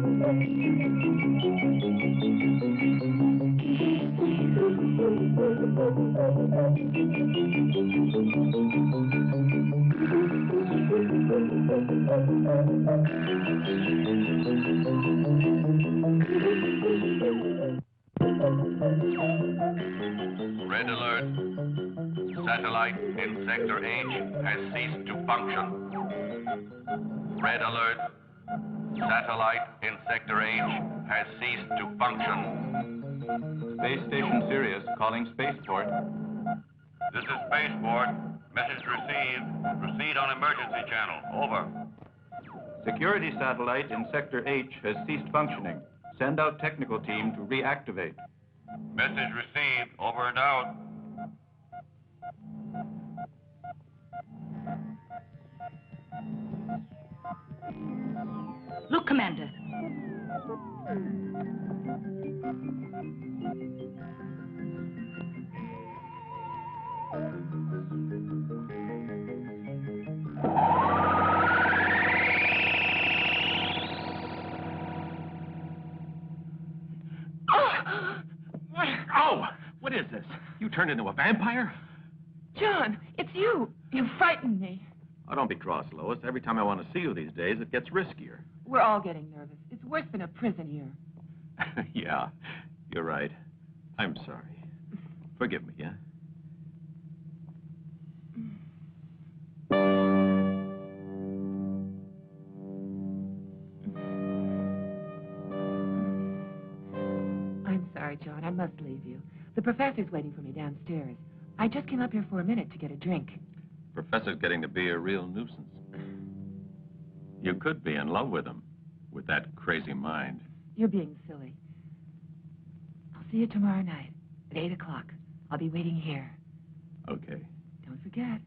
Red alert. Satellite in Sector H has ceased to function. Red alert. Satellite in Sector H has ceased to function. Space Station Sirius calling Spaceport. This is Spaceport. Message received. Proceed on emergency channel. Over. Security satellite in Sector H has ceased functioning. Send out technical team to reactivate. Message received. Over and out. Look, Commander. Oh! What is this? You turned into a vampire? John, it's you. You frightened me. Oh, don't be cross, Lois. Every time I want to see you these days, it gets riskier. We're all getting nervous. It's worse than a prison here. Yeah, you're right. I'm sorry. Forgive me, yeah? I'm sorry, John. I must leave you. The professor's waiting for me downstairs. I just came up here for a minute to get a drink. Professor's getting to be a real nuisance. You could be in love with him, with that crazy mind. You're being silly. I'll see you tomorrow night at 8 o'clock. I'll be waiting here. Okay. Don't forget.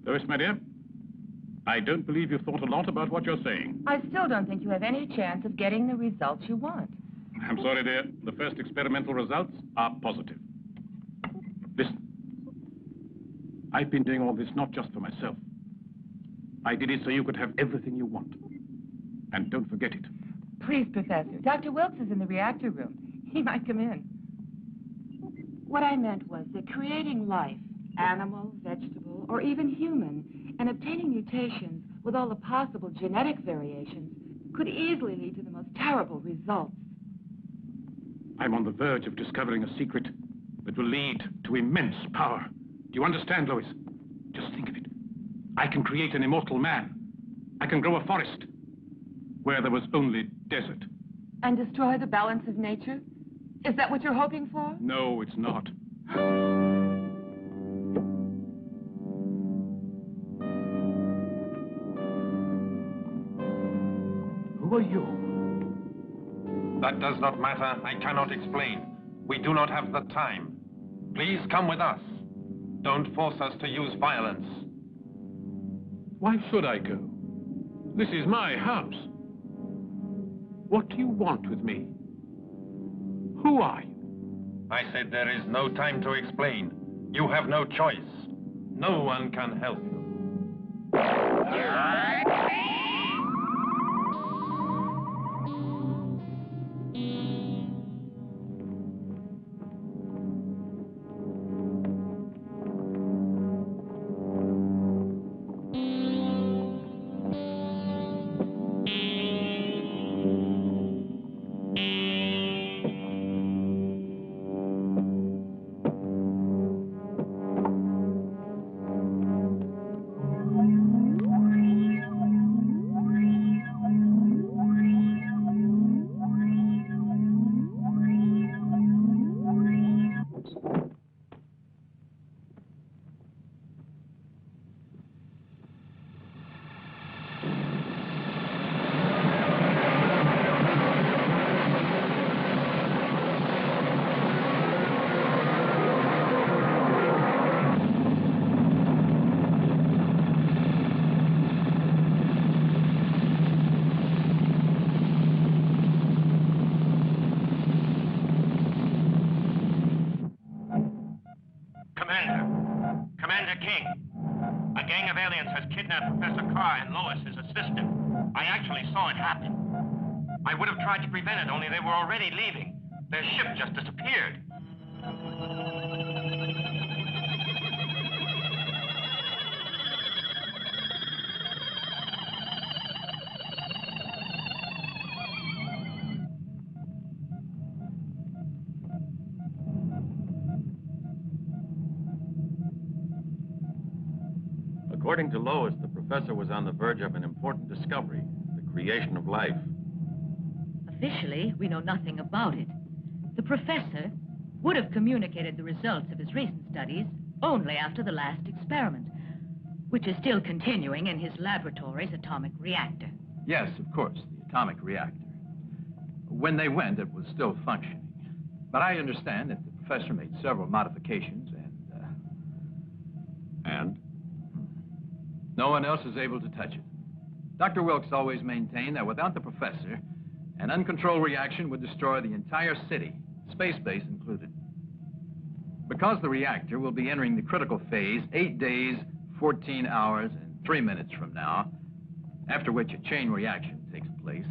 Lois, my dear, I don't believe you've thought a lot about what you're saying. I still don't think you have any chance of getting the results you want. I'm sorry, dear. The first experimental results are positive. Listen. I've been doing all this not just for myself. I did it so you could have everything you want. And don't forget it. Please, Professor. Dr. Wilkes is in the reactor room. He might come in. What I meant was that creating life, animal, vegetable, or even human, and obtaining mutations with all the possible genetic variations could easily lead to the most terrible results. I'm on the verge of discovering a secret that will lead to immense power. Do you understand, Lois? Just think of it. I can create an immortal man. I can grow a forest where there was only desert. And destroy the balance of nature? Is that what you're hoping for? No, it's not. Who are you? That does not matter. I cannot explain. We do not have the time. Please come with us. Don't force us to use violence. Why should I go? This is my house. What do you want with me? Who are you? I said there is no time to explain. You have no choice. No one can help you. Commander King. A gang of aliens has kidnapped Professor Carr and Lois, his assistant. I actually saw it happen. I would have tried to prevent it, only they were already leaving. Their ship just disappeared. According to Lois, the professor was on the verge of an important discovery, the creation of life. Officially, we know nothing about it. The professor would have communicated the results of his recent studies only after the last experiment, which is still continuing in his laboratory's atomic reactor. Yes, of course, the atomic reactor. When they went, it was still functioning. But I understand that the professor made several modifications And? no one else is able to touch it. Dr. Wilkes always maintained that without the professor, an uncontrolled reaction would destroy the entire city, space base included. Because the reactor will be entering the critical phase 8 days, 14 hours, and 3 minutes from now, after which a chain reaction takes place,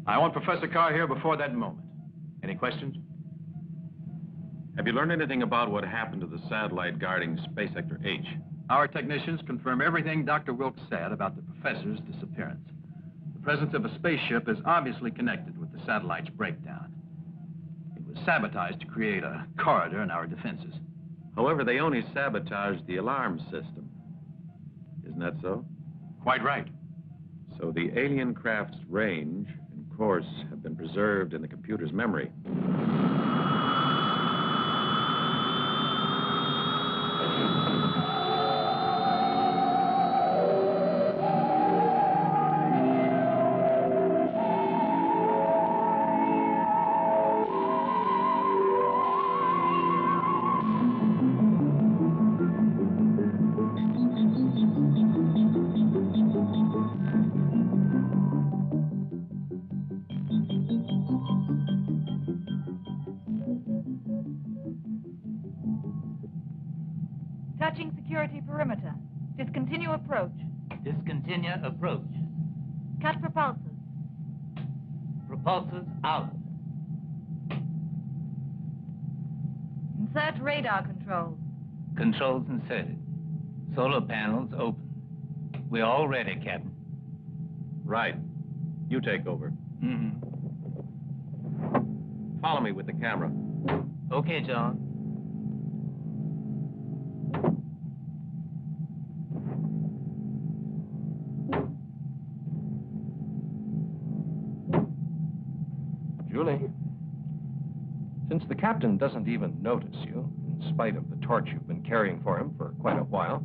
I want Professor Carr here before that moment. Any questions? Have you learned anything about what happened to the satellite guarding Space Sector H? Our technicians confirm everything Dr. Wilkes said about the professor's disappearance. The presence of a spaceship is obviously connected with the satellite's breakdown. It was sabotaged to create a corridor in our defenses. However, they only sabotaged the alarm system. Isn't that so? Quite right. So the alien craft's range and course have been preserved in the computer's memory. Touching security perimeter. Discontinue approach. Discontinue approach. Cut propulsors. Propulsors out. Insert radar controls. Controls inserted. Solar panels open. We're all ready, Captain. Right. You take over. Mm-hmm. Follow me with the camera. Okay, John. Julie, since the captain doesn't even notice you, in spite of the torch you've been carrying for him for quite a while,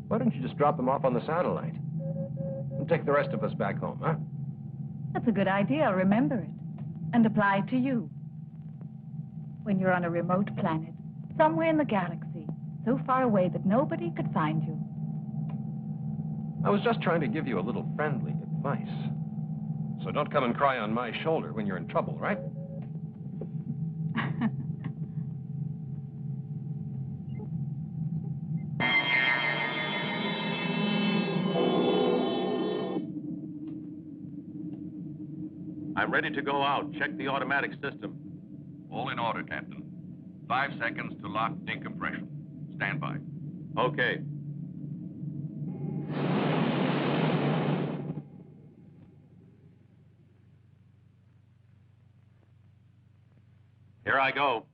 why don't you just drop him off on the satellite? And take the rest of us back home, huh? That's a good idea. Remember it. And apply it to you. When you're on a remote planet, somewhere in the galaxy, so far away that nobody could find you. I was just trying to give you a little friendly advice. So don't come and cry on my shoulder when you're in trouble, right? I'm ready to go out. Check the automatic system. All in order, Captain. 5 seconds to lock decompression. Stand by. Okay. Here I go.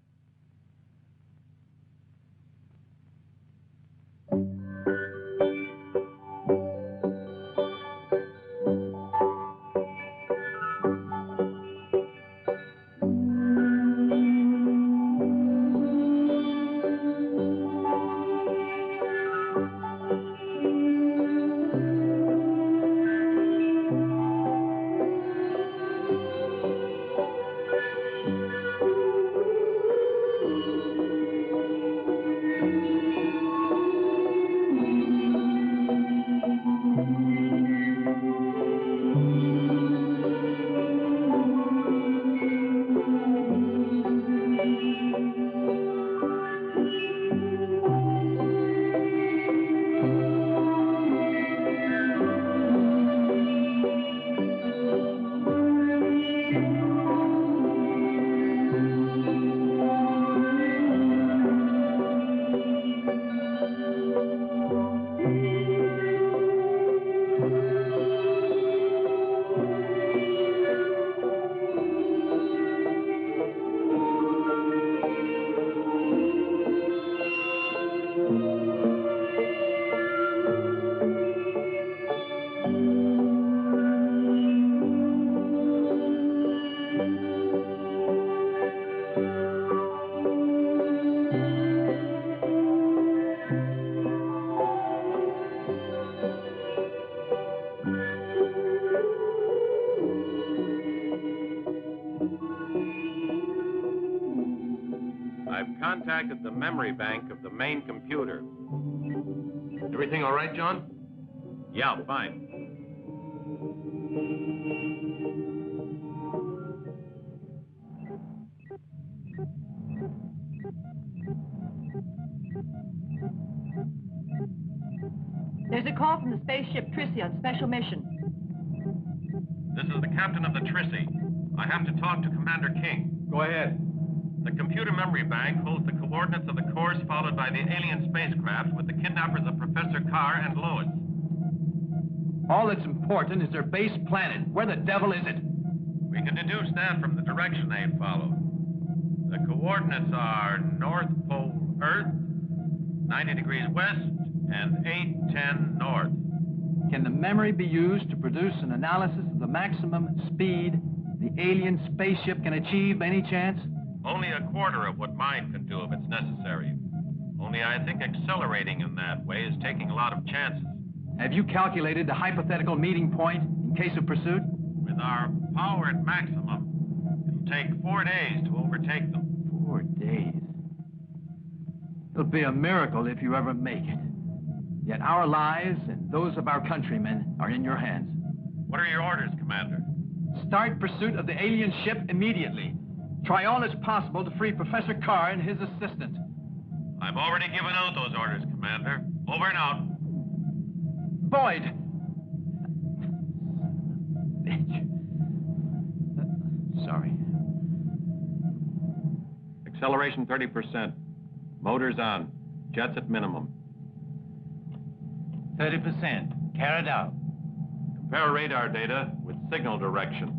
contacted the memory bank of the main computer. Everything all right, John? Yeah, fine. There's a call from the spaceship Trissy on special mission. This is the captain of the Trissy. I have to talk to Commander King. Go ahead. The computer memory bank holds the coordinates of the course followed by the alien spacecraft with the kidnappers of Professor Carr and Lois. All that's important is their base planet. Where the devil is it? We can deduce that from the direction they followed. The coordinates are North Pole Earth, 90 degrees west, and 810 north. Can the memory be used to produce an analysis of the maximum speed the alien spaceship can achieve by any chance? Only a quarter of what mine can do if it's necessary. Only I think accelerating in that way is taking a lot of chances. Have you calculated the hypothetical meeting point in case of pursuit? With our power at maximum, it'll take 4 days to overtake them. 4 days. It'll be a miracle if you ever make it. Yet our lives and those of our countrymen are in your hands. What are your orders, Commander? Start pursuit of the alien ship immediately. Try all that's possible to free Professor Carr and his assistant. I've already given out those orders, Commander. Over and out. Boyd! Bitch. Sorry. Acceleration 30%. Motors on. Jets at minimum. 30%. Carried out. Compare radar data with signal direction.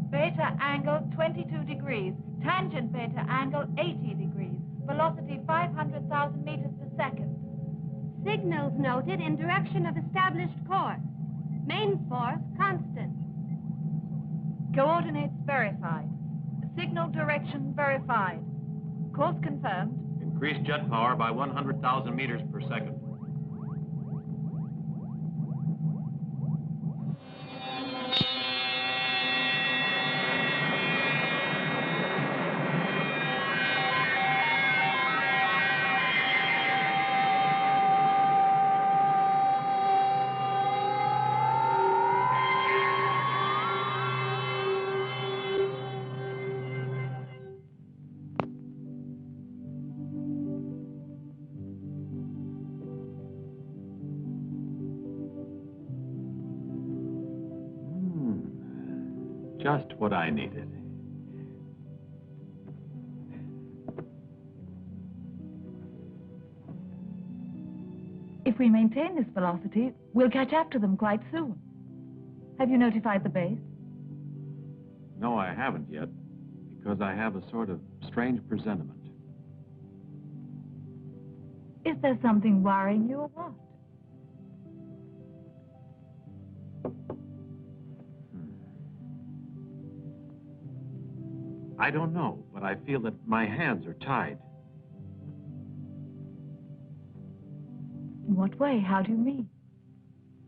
Beta angle 22 degrees. Tangent beta angle 80 degrees. Velocity 500,000 meters per second. Signals noted in direction of established course. Main force constant. Coordinates verified. Signal direction verified. Course confirmed. Increase jet power by 100,000 meters per second. Just what I needed. If we maintain this velocity, we'll catch up to them quite soon. Have you notified the base? No, I haven't yet, because I have a sort of strange presentiment. Is there something worrying you or what? I don't know, but I feel that my hands are tied. In what way? How do you mean?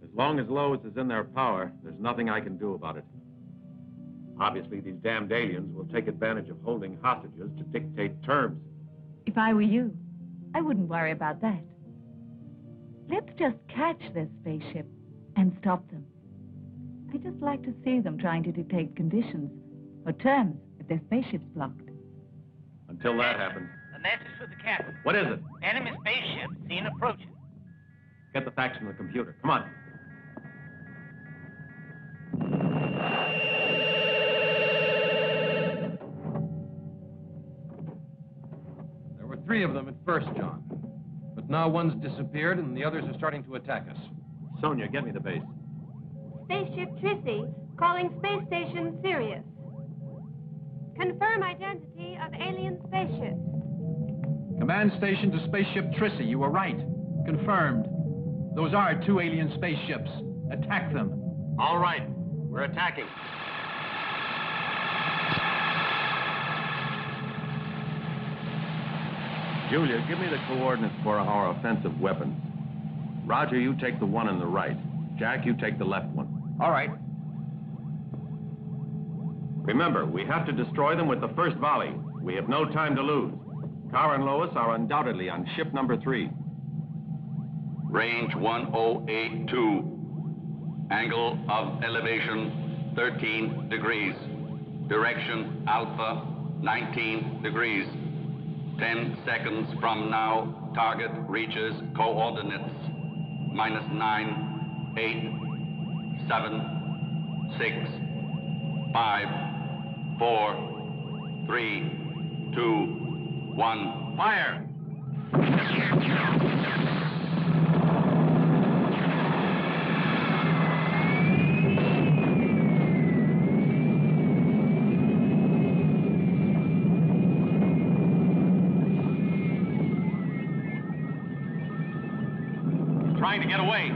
As long as Lois is in their power, there's nothing I can do about it. Obviously, these damned aliens will take advantage of holding hostages to dictate terms. If I were you, I wouldn't worry about that. Let's just catch this spaceship and stop them. I'd just like to see them trying to dictate conditions or terms if their spaceship's blocked. Until that happens. A message for the captain. What is it? Enemy spaceship seen approaching. Get the facts from the computer. Come on. There were 3 of them at first, John. But now one's disappeared and the others are starting to attack us. Sonia, get me the base. Spaceship Trissy, calling space station Sirius. Confirm identity of alien spaceship. Command station to spaceship Trissy. You were right. Confirmed. Those are 2 alien spaceships. Attack them. All right. We're attacking. Julia, give me the coordinates for our offensive weapons. Roger, you take the one on the right. Jack, you take the left one. All right. Remember, we have to destroy them with the first volley. We have no time to lose. Carr and Lois are undoubtedly on ship number 3. Range 1082. Angle of elevation 13 degrees. Direction Alpha 19 degrees. 10 seconds from now, target reaches coordinates -9, 8, 7, 6, 5, 4, 3, 2, 1. Fire! Trying to get away.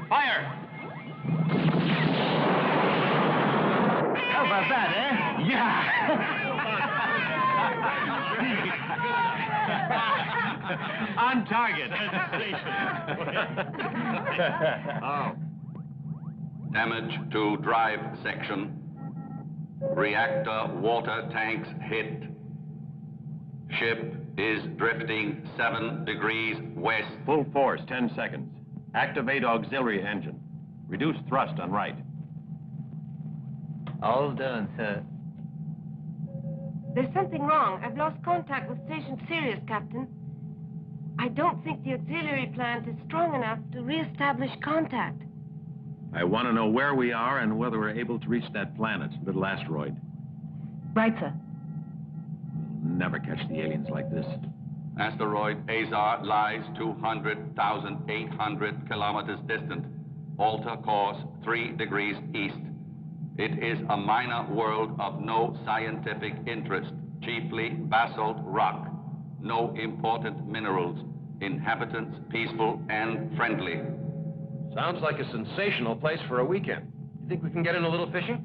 Fire! How about that, eh? Yeah! On target. Oh. Damage to drive section. Reactor water tanks hit. Ship is drifting 7 degrees west. Full force, 10 seconds. Activate auxiliary engine. Reduce thrust on right. All done, sir. There's something wrong. I've lost contact with Station Sirius, Captain. I don't think the auxiliary plant is strong enough to re-establish contact. I want to know where we are and whether we're able to reach that planet, little asteroid. Right, sir. Never catch the aliens like this. Asteroid Azar lies 200,800 kilometers distant. Alter course 3 degrees east. It is a minor world of no scientific interest, chiefly basalt rock. No important minerals. Inhabitants peaceful and friendly. Sounds like a sensational place for a weekend. You think we can get in a little fishing?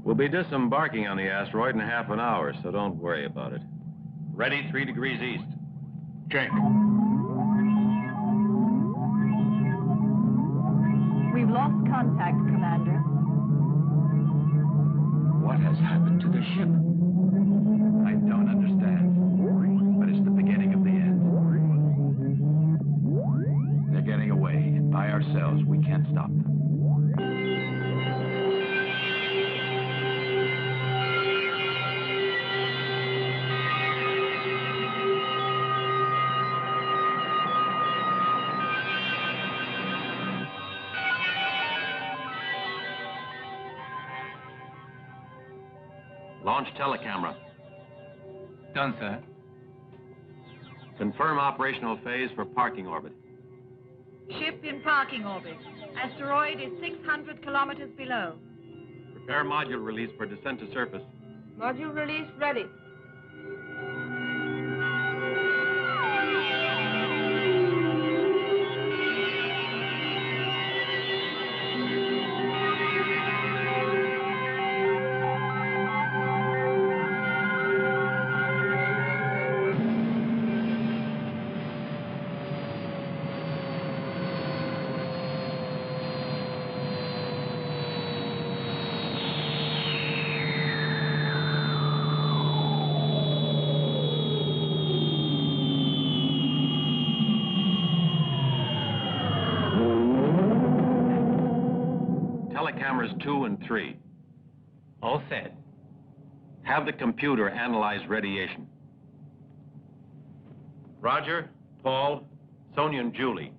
We'll be disembarking on the asteroid in half an hour, so don't worry about it. Ready, 3 degrees east. Check. We've lost contact, Commander. What has happened to the ship? I don't understand. But it's the beginning of the end. They're getting away, and by ourselves, we can't stop them. Launch telecamera. Done, sir. Confirm operational phase for parking orbit. Ship in parking orbit. Asteroid is 600 kilometers below. Prepare module release for descent to surface. Module release ready. Telecameras 2 and 3. All set. Have the computer analyze radiation. Roger, Paul, Sonia and Julie,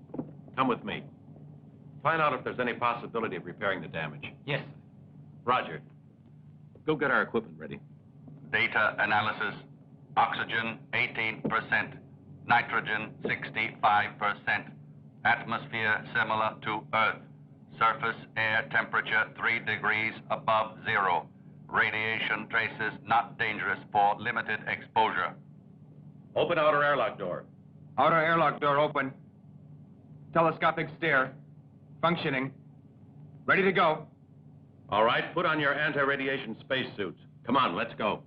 come with me. Find out if there's any possibility of repairing the damage. Yes, sir. Roger. Go get our equipment ready. Data analysis. Oxygen 18%. Nitrogen 65%. Atmosphere similar to Earth. Surface air temperature 3 degrees above zero. Radiation traces not dangerous for limited exposure. Open outer airlock door. Outer airlock door open. Telescopic stair. Functioning. Ready to go. All right, put on your anti-radiation spacesuits. Come on, let's go.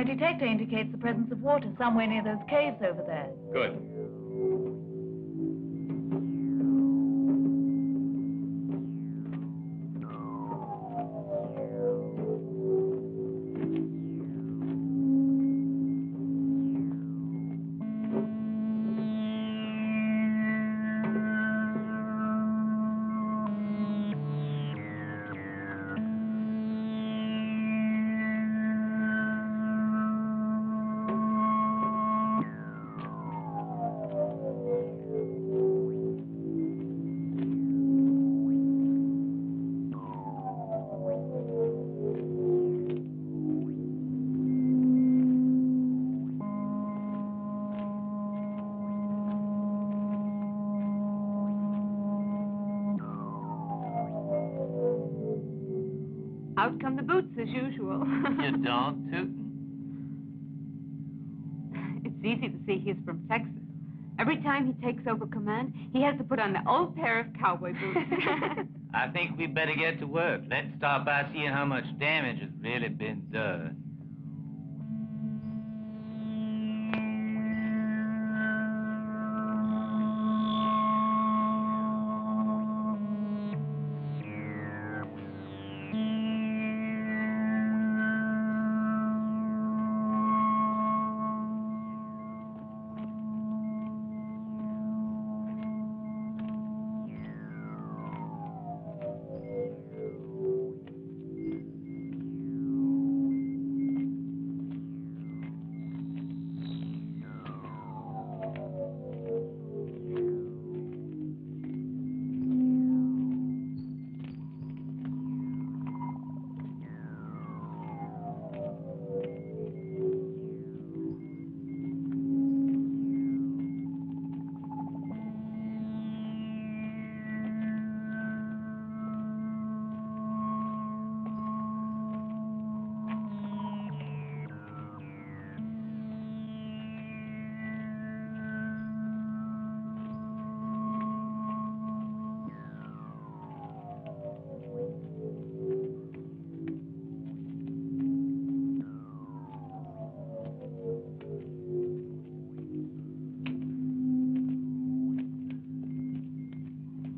detector indicates the presence of water somewhere near those caves over there. Good. Out come the boots as usual. You don't, Tootin'? It's easy to see he's from Texas. Every time he takes over command, he has to put on the old pair of cowboy boots. I think we better get to work. Let's start by seeing how much damage has really been done.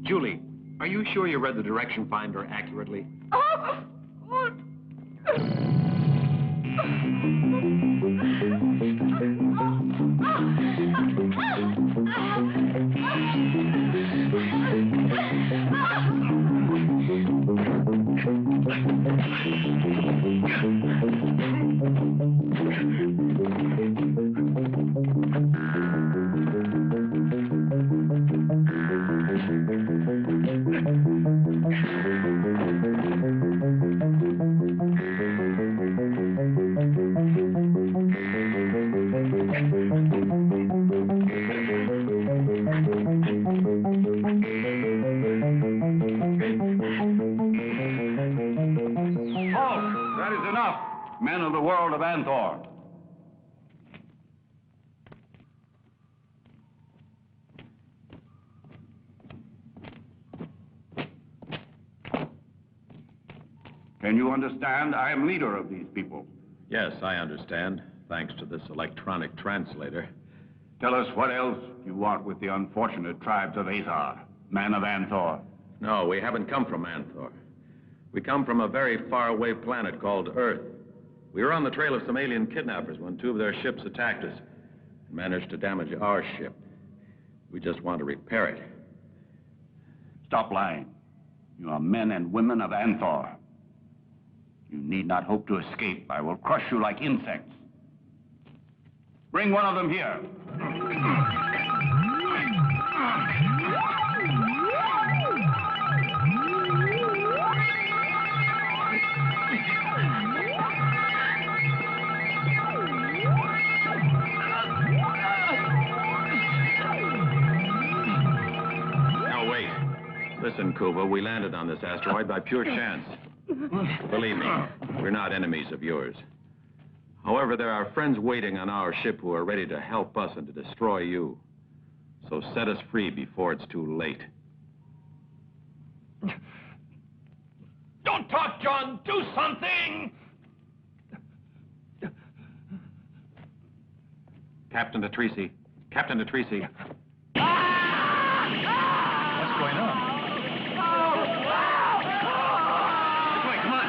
Julie, are you sure you read the direction finder accurately? That is enough, men of the world of Anthor. Can you understand? I am leader of these people. Yes, I understand, thanks to this electronic translator. Tell us what else you want with the unfortunate tribes of Azar, men of Anthor. No, we haven't come from Anthor. We come from a very faraway planet called Earth. We were on the trail of some alien kidnappers when two of their ships attacked us and managed to damage our ship. We just want to repair it. Stop lying. You are men and women of Anthor. You need not hope to escape. I will crush you like insects. Bring one of them here. Now, wait. Listen, Kuva, we landed on this asteroid by pure chance. Believe me, we're not enemies of yours. However, there are friends waiting on our ship who are ready to help us and to destroy you. So set us free before it's too late. Don't talk, John! Do something! Captain Atrisi. Captain Atrisi. What's going on? This way, come on.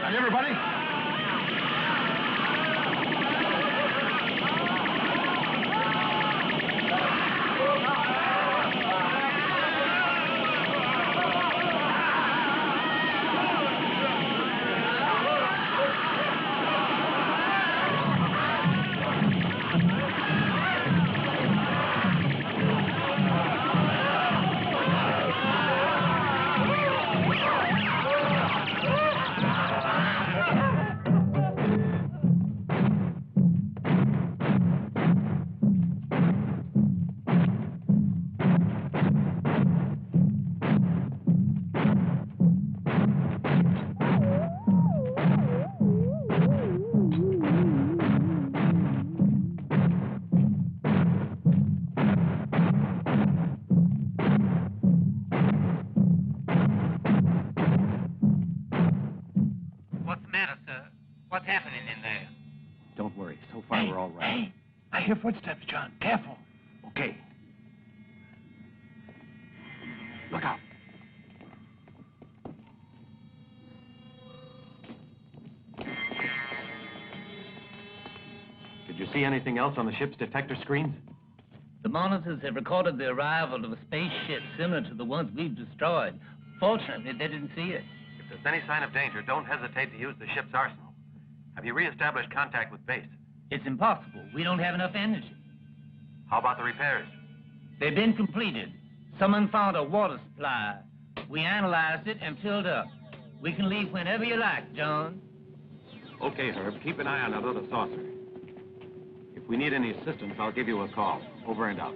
And everybody? What's the matter, sir? What's happening in there? Don't worry. So far, we're all right. Hey, I hear footsteps, John. Careful. Okay. Look out. Did you see anything else on the ship's detector screens? The monitors have recorded the arrival of a spaceship similar to the ones we've destroyed. Fortunately, they didn't see it. If there's any sign of danger, don't hesitate to use the ship's arsenal. Have you reestablished contact with base? It's impossible. We don't have enough energy. How about the repairs? They've been completed. Someone found a water supply. We analyzed it and filled up. We can leave whenever you like, John. Okay, Herb. Keep an eye on that other saucer. If we need any assistance, I'll give you a call. Over and out.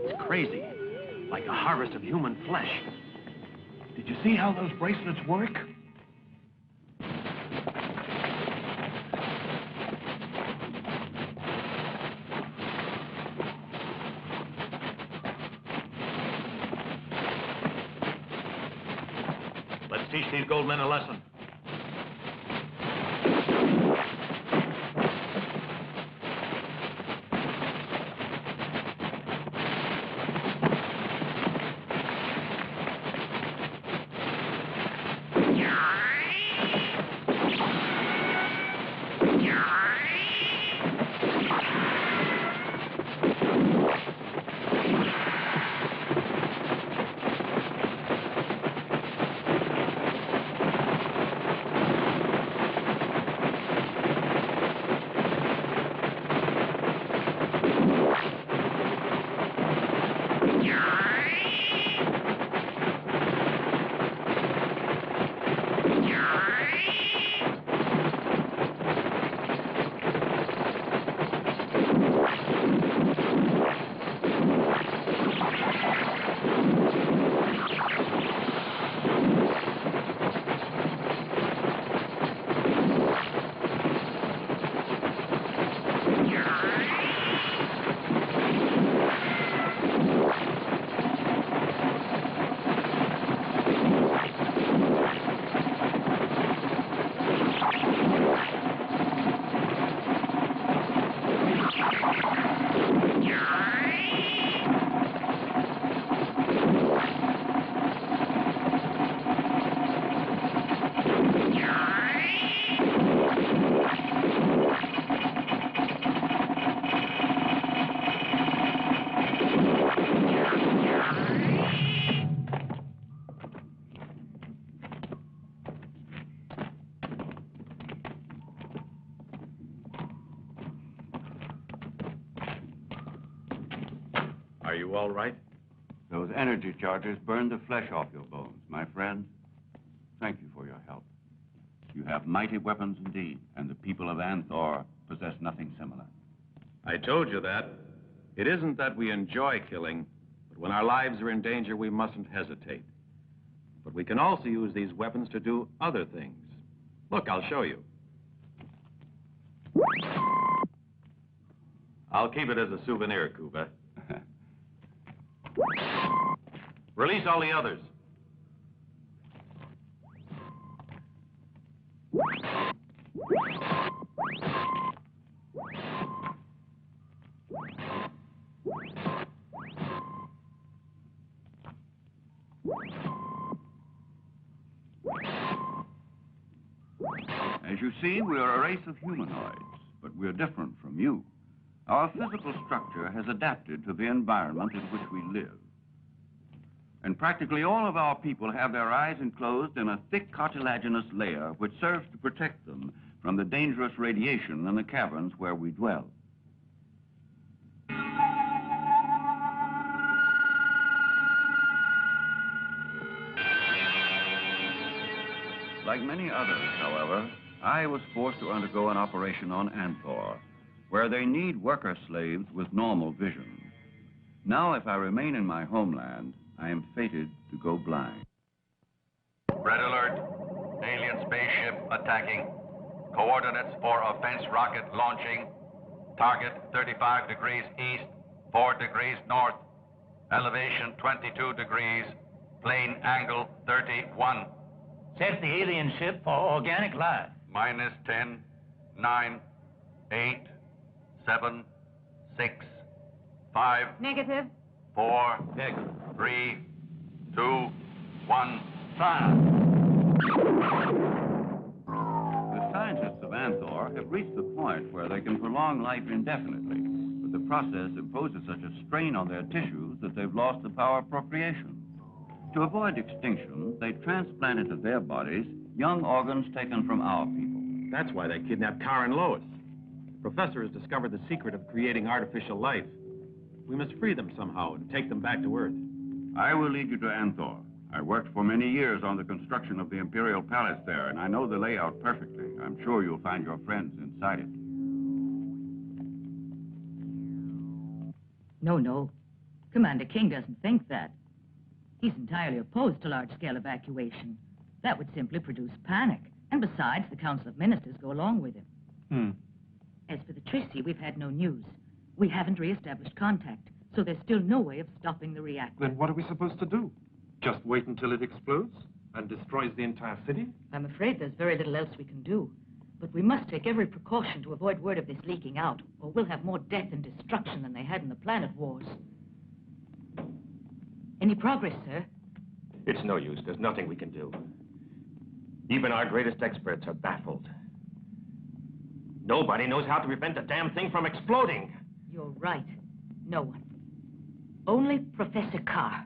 It's crazy. Like a harvest of human flesh. Did you see how those bracelets work? Let's teach these gold men a lesson. Are you all right? Those energy charges burned the flesh off your bones, my friend. Thank you for your help. You have mighty weapons indeed, and the people of Anthor possess nothing similar. I told you that. It isn't that we enjoy killing, but when our lives are in danger, we mustn't hesitate. But we can also use these weapons to do other things. Look, I'll show you. I'll keep it as a souvenir, Cuba. Release all the others. As you see, we are a race of humanoids, but we're different from you. Our physical structure has adapted to the environment in which we live. And practically all of our people have their eyes enclosed in a thick cartilaginous layer which serves to protect them from the dangerous radiation in the caverns where we dwell. Like many others, however, I was forced to undergo an operation on Anthor, where they need worker slaves with normal vision. Now, if I remain in my homeland, I am fated to go blind. Red alert. Alien spaceship attacking. Coordinates for offense rocket launching. Target 35 degrees east, 4 degrees north. Elevation 22 degrees. Plane angle 31. Set the alien ship for organic life. Minus 10, 9, 8, 7, 6, 5. Negative. 4, 3, 2, 1, fire. The scientists of Anthor have reached the point where they can prolong life indefinitely, but the process imposes such a strain on their tissues that they've lost the power of procreation. To avoid extinction, they transplant into their bodies young organs taken from our people. That's why they kidnapped Carr and Lois. The professor has discovered the secret of creating artificial life. We must free them somehow and take them back to Earth. I will lead you to Anthor. I worked for many years on the construction of the Imperial Palace there, and I know the layout perfectly. I'm sure you'll find your friends inside it. No. Commander King doesn't think that. He's entirely opposed to large-scale evacuation. That would simply produce panic. And besides, the Council of Ministers go along with him. As for the Tracy, we've had no news. We haven't re-established contact, so there's still no way of stopping the reactor. Then what are we supposed to do? Just wait until it explodes and destroys the entire city? I'm afraid there's very little else we can do. But we must take every precaution to avoid word of this leaking out, or we'll have more death and destruction than they had in the Planet Wars. Any progress, sir? It's no use. There's nothing we can do. Even our greatest experts are baffled. Nobody knows how to prevent the damn thing from exploding. You're right. No one. Only Professor Carr.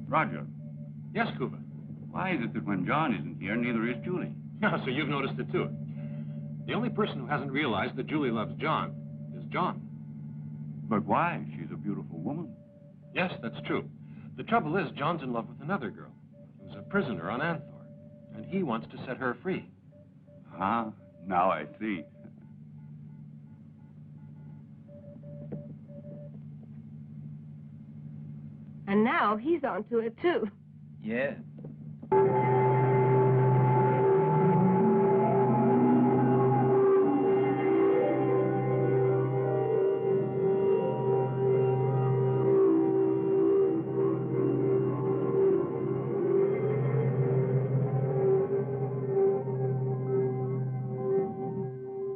Roger. Yes, Cuba. Why is it that when John isn't here, neither is Julie? So you've noticed it, too. The only person who hasn't realized that Julie loves John is John. But why? She's a beautiful woman. Yes, that's true. The trouble is, John's in love with another girl who's a prisoner on Anthor, and he wants to set her free. Ah, now I see. And now he's onto it, too. Yeah.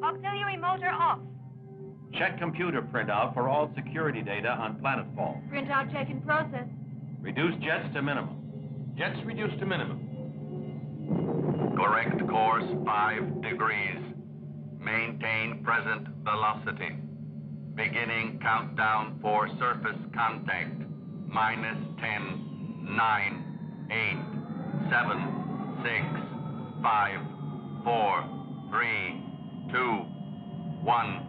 Auxiliary motor off. Check computer printout for all security data on planetfall. Printout check in process. Reduce jets to minimum. Jets reduced to minimum. Correct course 5 degrees. Maintain present velocity. Beginning countdown for surface contact. Minus 10, 9, 8, 7, 6, 5, 4, 3, 2, 1.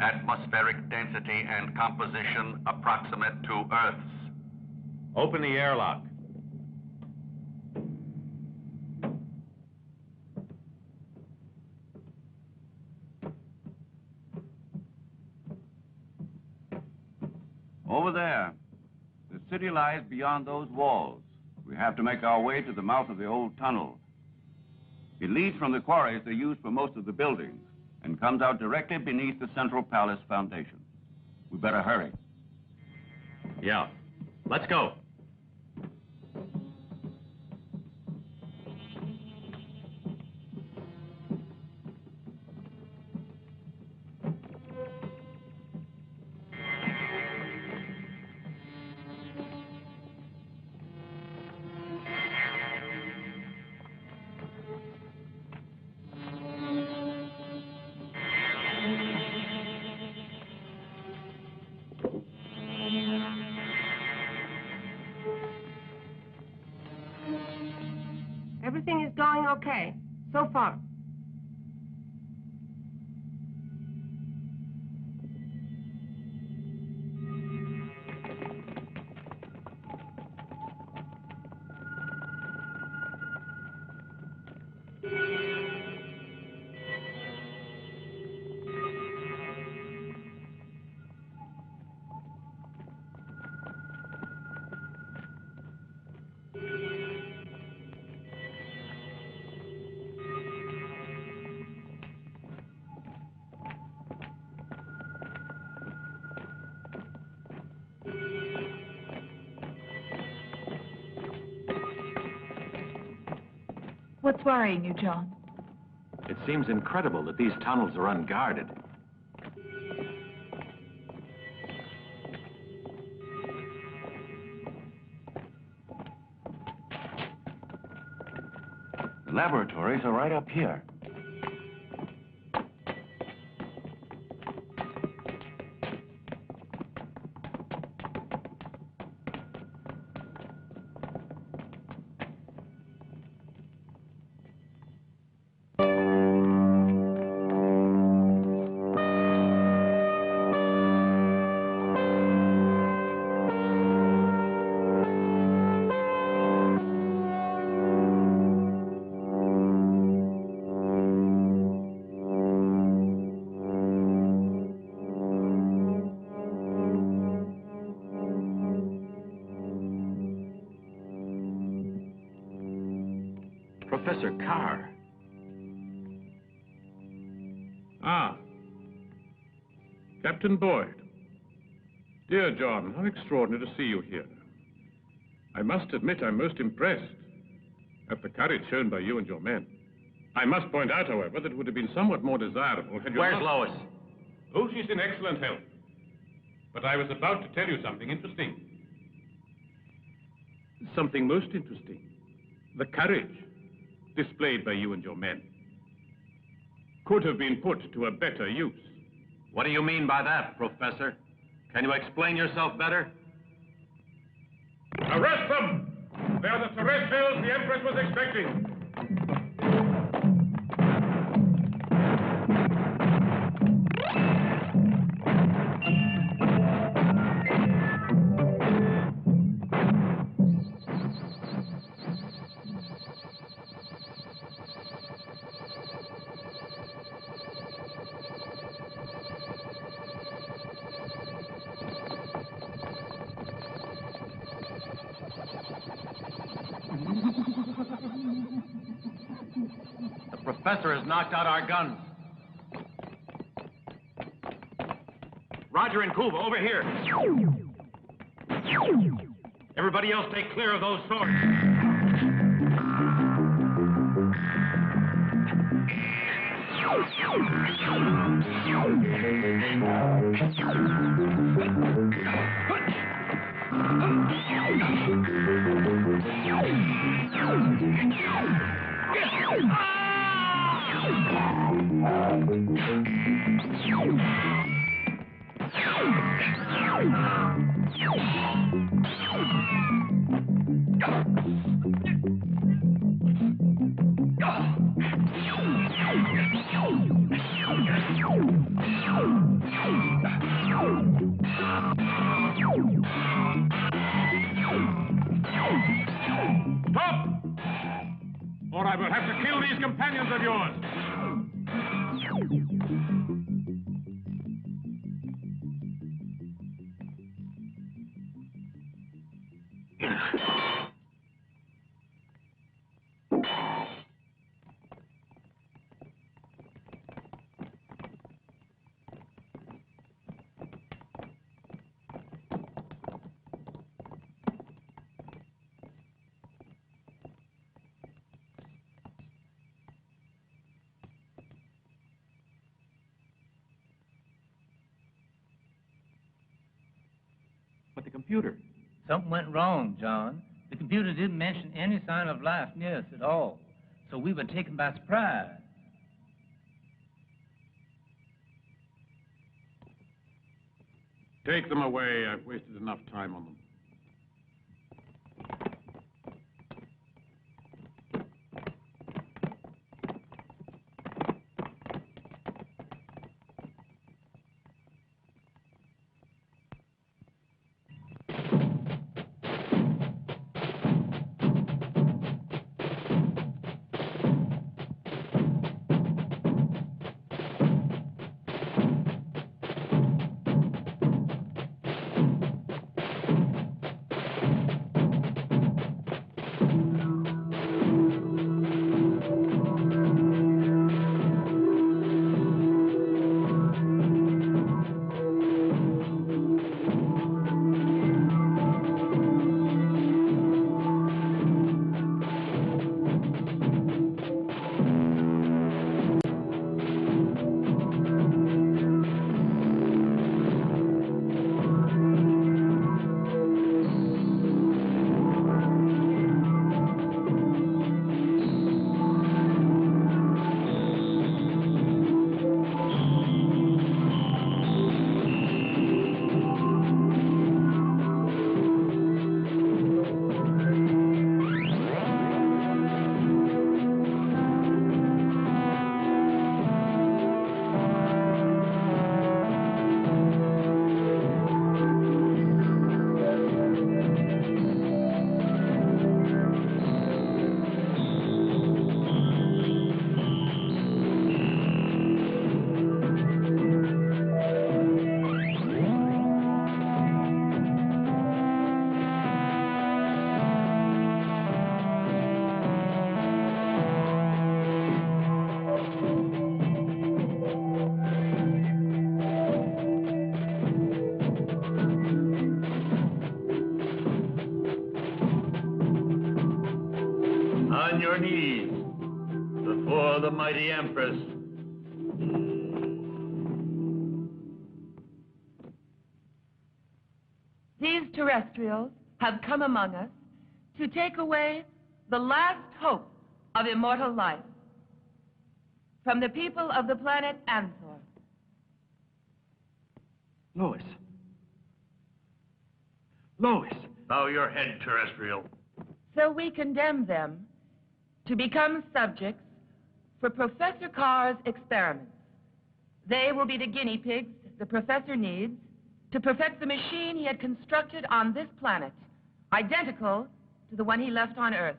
Atmospheric density and composition approximate to Earth's. Open the airlock. Over there. The city lies beyond those walls. We have to make our way to the mouth of the old tunnel. It leads from the quarries they use for most of the buildings and comes out directly beneath the Central Palace Foundation. We better hurry. Yeah. Let's go. Everything is going okay, so far. What's worrying you, John? It seems incredible that these tunnels are unguarded. The laboratories are right up here. Professor Carr. Ah. Captain Boyd. Dear John, how extraordinary to see you here. I must admit I'm most impressed at the courage shown by you and your men. I must point out, however, that it would have been somewhat more desirable had you... Where's Lois? Oh, she's in excellent health. But I was about to tell you something interesting. Something most interesting. The courage displayed by you and your men could have been put to a better use. What do you mean by that, Professor? Can you explain yourself better? Arrest them! They are the terrestrials the Empress was expecting. The professor has knocked out our guns. Roger and Kuva, over here. Everybody else take clear of those swords. We'll have to kill these companions of yours. But the computer. Something went wrong, John. The computer didn't mention any sign of life near us at all. So we were taken by surprise. Take them away. I've wasted enough time on them. On your knees before the mighty Empress. These terrestrials have come among us to take away the last hope of immortal life from the people of the planet Anthor. Lois. Lois. Bow your head, terrestrial. So we condemn them to become subjects for Professor Carr's experiments. They will be the guinea pigs the professor needs to perfect the machine he had constructed on this planet, identical to the one he left on Earth.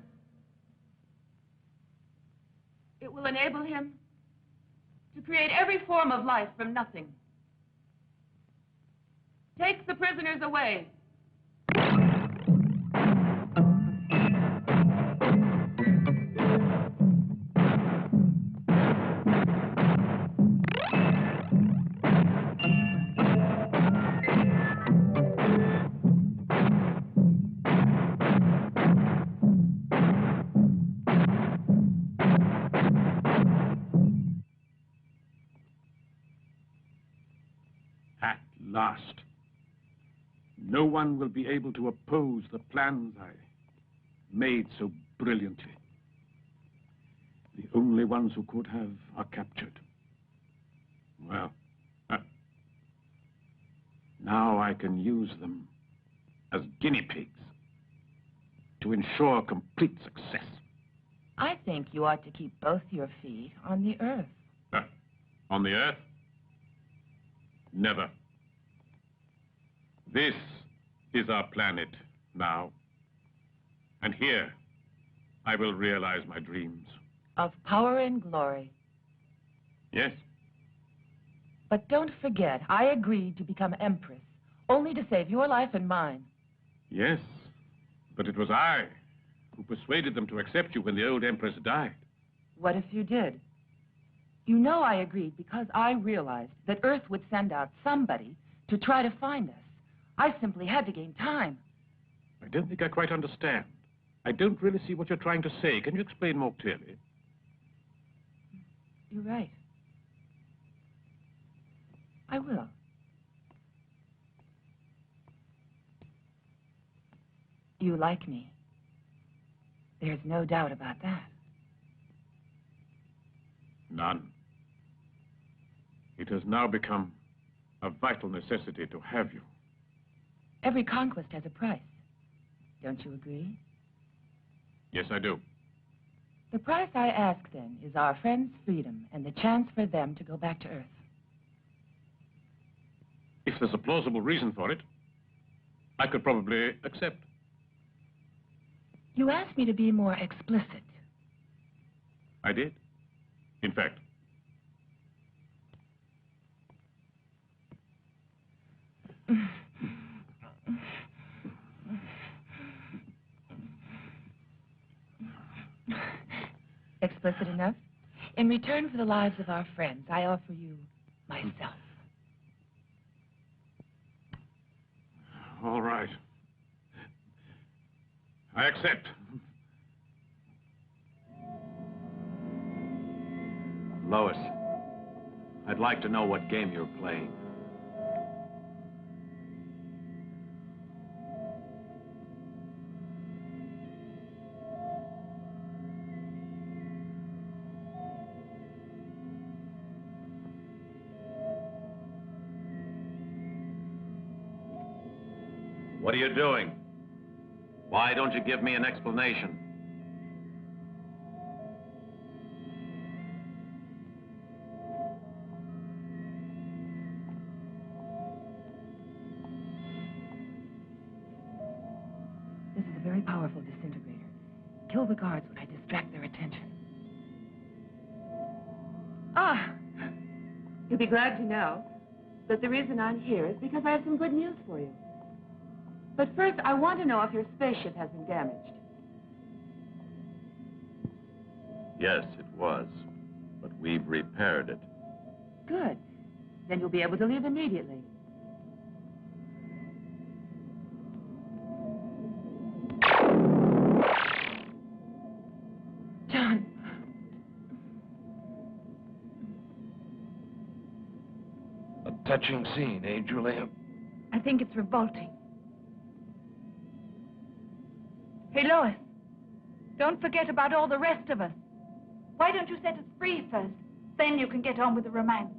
It will enable him to create every form of life from nothing. Take the prisoners away. At last, no one will be able to oppose the plans I made so brilliantly. The only ones who could have are captured. Well, now I can use them as guinea pigs to ensure complete success. I think you ought to keep both your feet on the Earth. On the Earth? Never. This is our planet now. And here, I will realize my dreams. of power and glory. Yes. But don't forget, I agreed to become Empress, only to save your life and mine. Yes. But it was I who persuaded them to accept you when the old Empress died. What if you did? You know I agreed because I realized that Earth would send out somebody to try to find us. I simply had to gain time. I don't think I quite understand. I don't really see what you're trying to say. Can you explain more clearly? You're right. I will. You like me. There's no doubt about that. None. It has now become a vital necessity to have you. Every conquest has a price. Don't you agree? Yes, I do. The price I ask, then, is our friends' freedom and the chance for them to go back to Earth. If there's a plausible reason for it, I could probably accept. You asked me to be more explicit. I did. In fact. Explicit enough? In return for the lives of our friends, I offer you myself. All right. I accept. Lois, I'd like to know what game you're playing. What are you doing? Why don't you give me an explanation? This is a very powerful disintegrator. Kill the guards when I distract their attention. Ah! You'll be glad to know that the reason I'm here is because I have some good news for you. But first, I want to know if your spaceship has been damaged. Yes, it was. But we've repaired it. Good. Then you'll be able to leave immediately. John. A touching scene, eh, Julia? I think it's revolting. Hey, Lois, don't forget about all the rest of us. Why don't you set us free first? Then you can get on with the romance.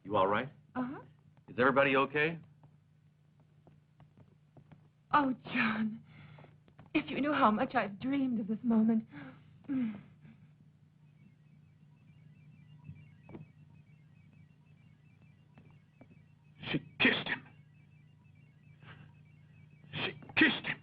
You all right? Uh-huh. Is everybody okay? Oh, John, if you knew how much I've dreamed of this moment. She kissed him. She kissed him.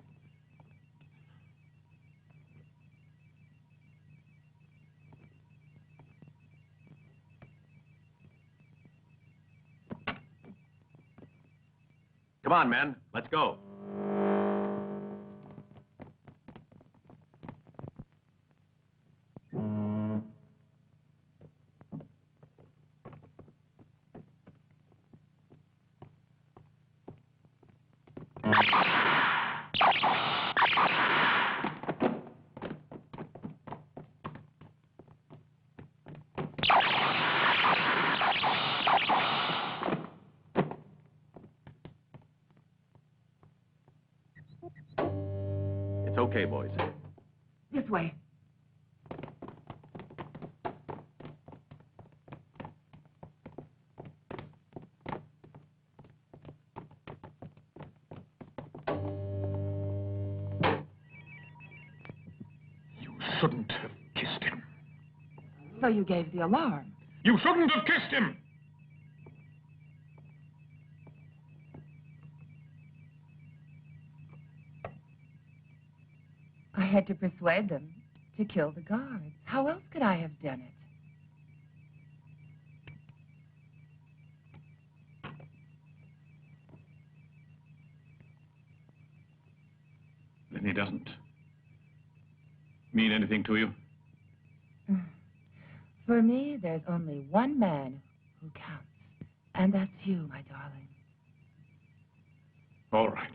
Come on, men. Let's go. It's okay, boys. This way. shouldn't have kissed him. So you gave the alarm. You shouldn't have kissed him! I had to persuade them to kill the guards. How else could I have done it? Then he doesn't mean anything to you? For me, there's only one man who counts, and that's you, my darling. All right.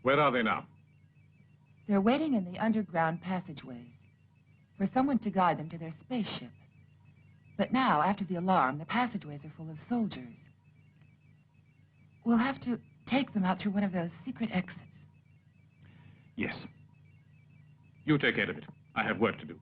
Where are they now? They're waiting in the underground passageways for someone to guide them to their spaceship. But now, after the alarm, the passageways are full of soldiers. We'll have to take them out through one of those secret exits. Yes. You take care of it. I have work to do.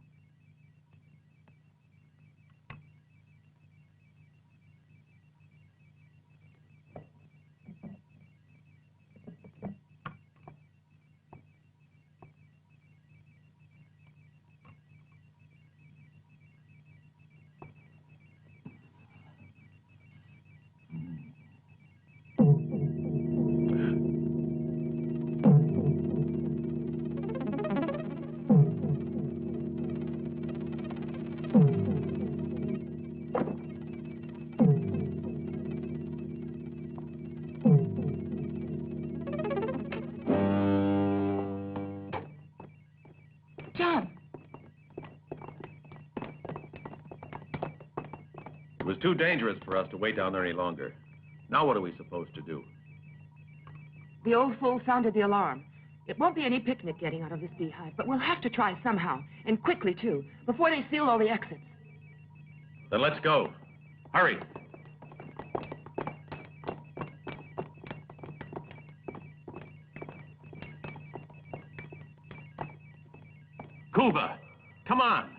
It was too dangerous for us to wait down there any longer. Now what are we supposed to do? The old fool sounded the alarm. It won't be any picnic getting out of this beehive, but we'll have to try somehow, and quickly, too, before they seal all the exits. Then let's go. Hurry. Cuba, come on.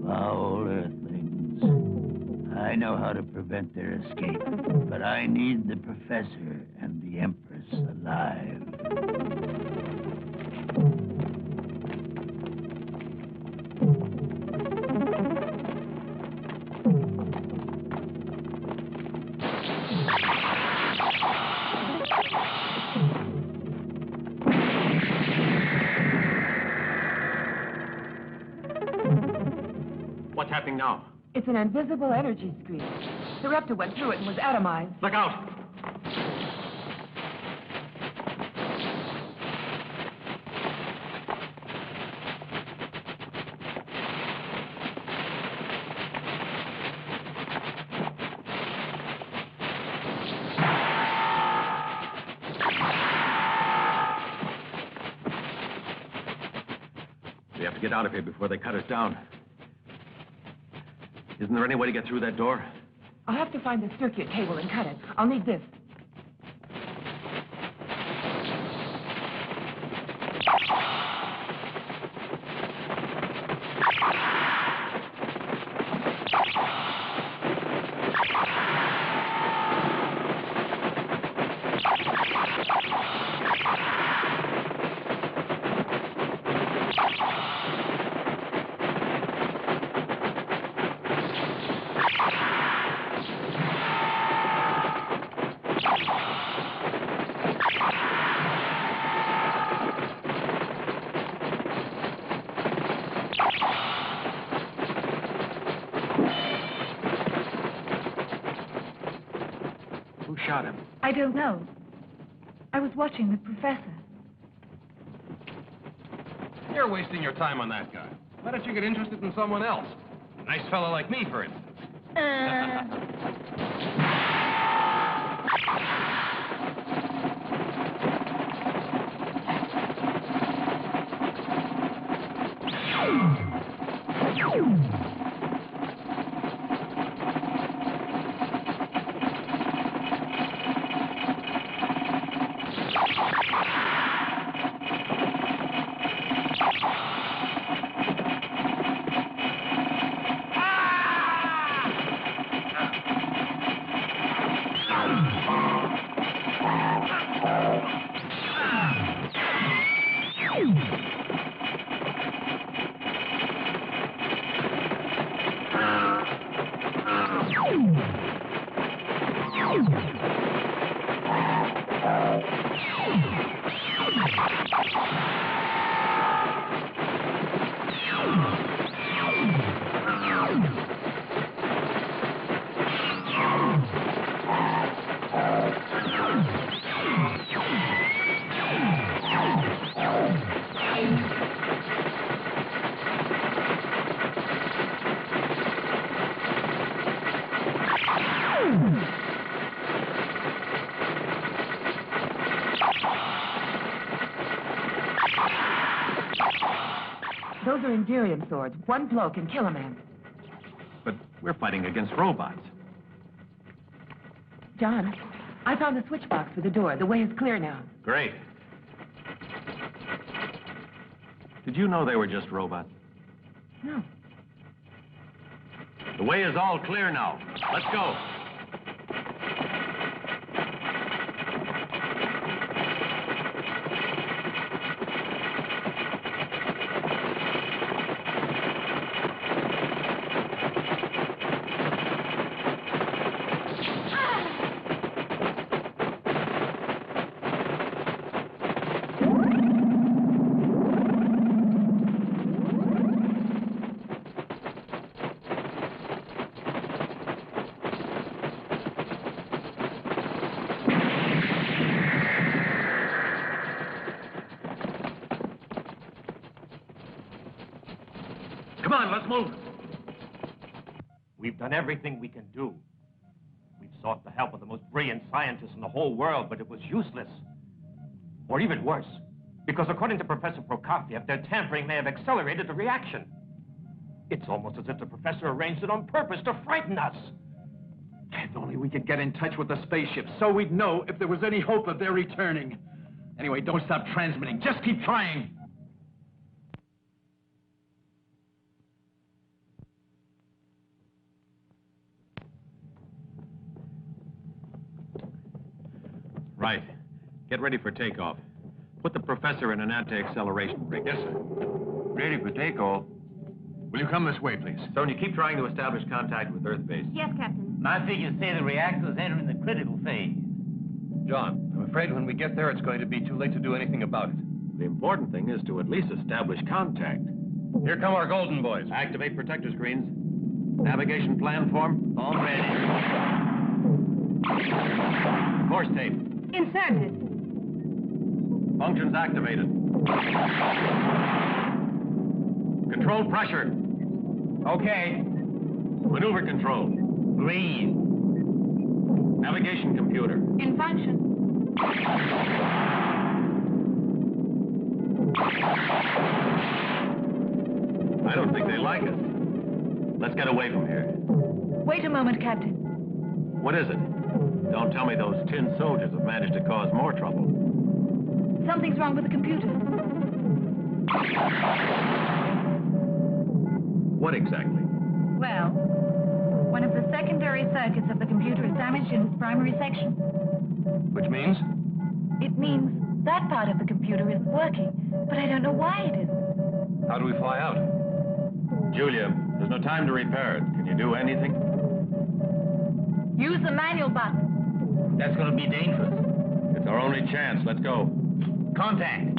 Foul earthlings. I know how to prevent their escape, but I need the Professor and the Empress alive. What's happening now? It's an invisible energy screen. The Repta went through it and was atomized. Look out! We have to get out of here before they cut us down. Isn't there any way to get through that door? I'll have to find the circuit cable and cut it. I'll need this. Who shot him? I don't know. I was watching the Professor. You're wasting your time on that guy. Why don't you get interested in someone else? A nice fellow like me, for instance. Those are Imperium swords. One blow can kill a man. But we're fighting against robots. John, I found the switch box for the door. The way is clear now. Great. Did you know they were just robots? No. The way is all clear now. Let's go. Come on, let's move. We've done everything we can do. We've sought the help of the most brilliant scientists in the whole world, but it was useless. Or even worse, because according to Professor Prokofiev, their tampering may have accelerated the reaction. It's almost as if the professor arranged it on purpose to frighten us. If only we could get in touch with the spaceship so we'd know if there was any hope of their returning. Anyway, don't stop transmitting. Just keep trying. Right. Get ready for takeoff. Put the professor in an anti-acceleration rig. Yes, sir. Ready for takeoff. Will you come this way, please? Sonia, keep trying to establish contact with Earth base. Yes, Captain. My figures say the reactor is entering the critical phase. John, I'm afraid when we get there, it's going to be too late to do anything about it. The important thing is to at least establish contact. Here come our golden boys. Activate protector screens. Navigation plan form. All ready. Course tape. Inserted. Functions activated. Control pressure. Okay. Maneuver control. Green. Navigation computer. In function. I don't think they like us. Let's get away from here. Wait a moment, Captain. What is it? Don't tell me those tin soldiers have managed to cause more trouble. Something's wrong with the computer. What exactly? Well, one of the secondary circuits of the computer is damaged in its primary section. Which means? It means that part of the computer isn't working, but I don't know why it isn't. How do we fly out? Julia, there's no time to repair it. Can you do anything? Use the manual button. That's going to be dangerous. It's our only chance. Let's go. Contact.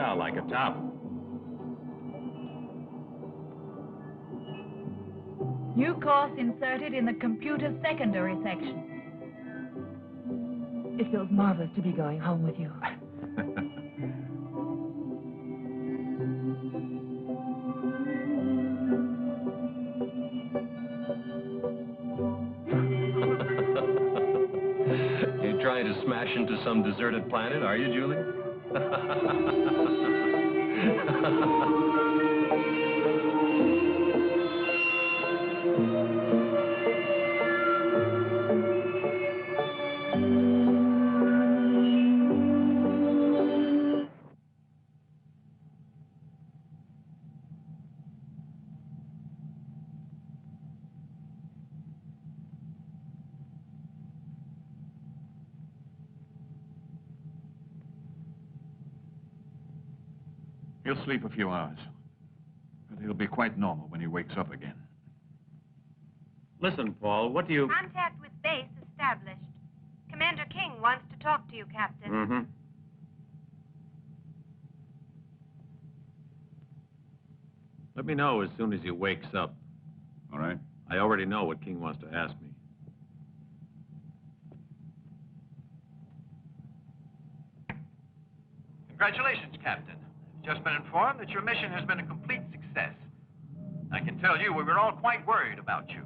Yeah, like a top. New course inserted in the computer secondary section. It feels marvelous to be going home with you. You trying to smash into some deserted planet, are you, Julie? He'll sleep a few hours, but he'll be quite normal when he wakes up again. Listen, Paul, what do you... Contact with base established. Commander King wants to talk to you, Captain. Mm-hmm. Let me know as soon as he wakes up. All right. I already know what King wants to ask me. Congratulations, Captain. I've just been informed that your mission has been a complete success. I can tell you we were all quite worried about you.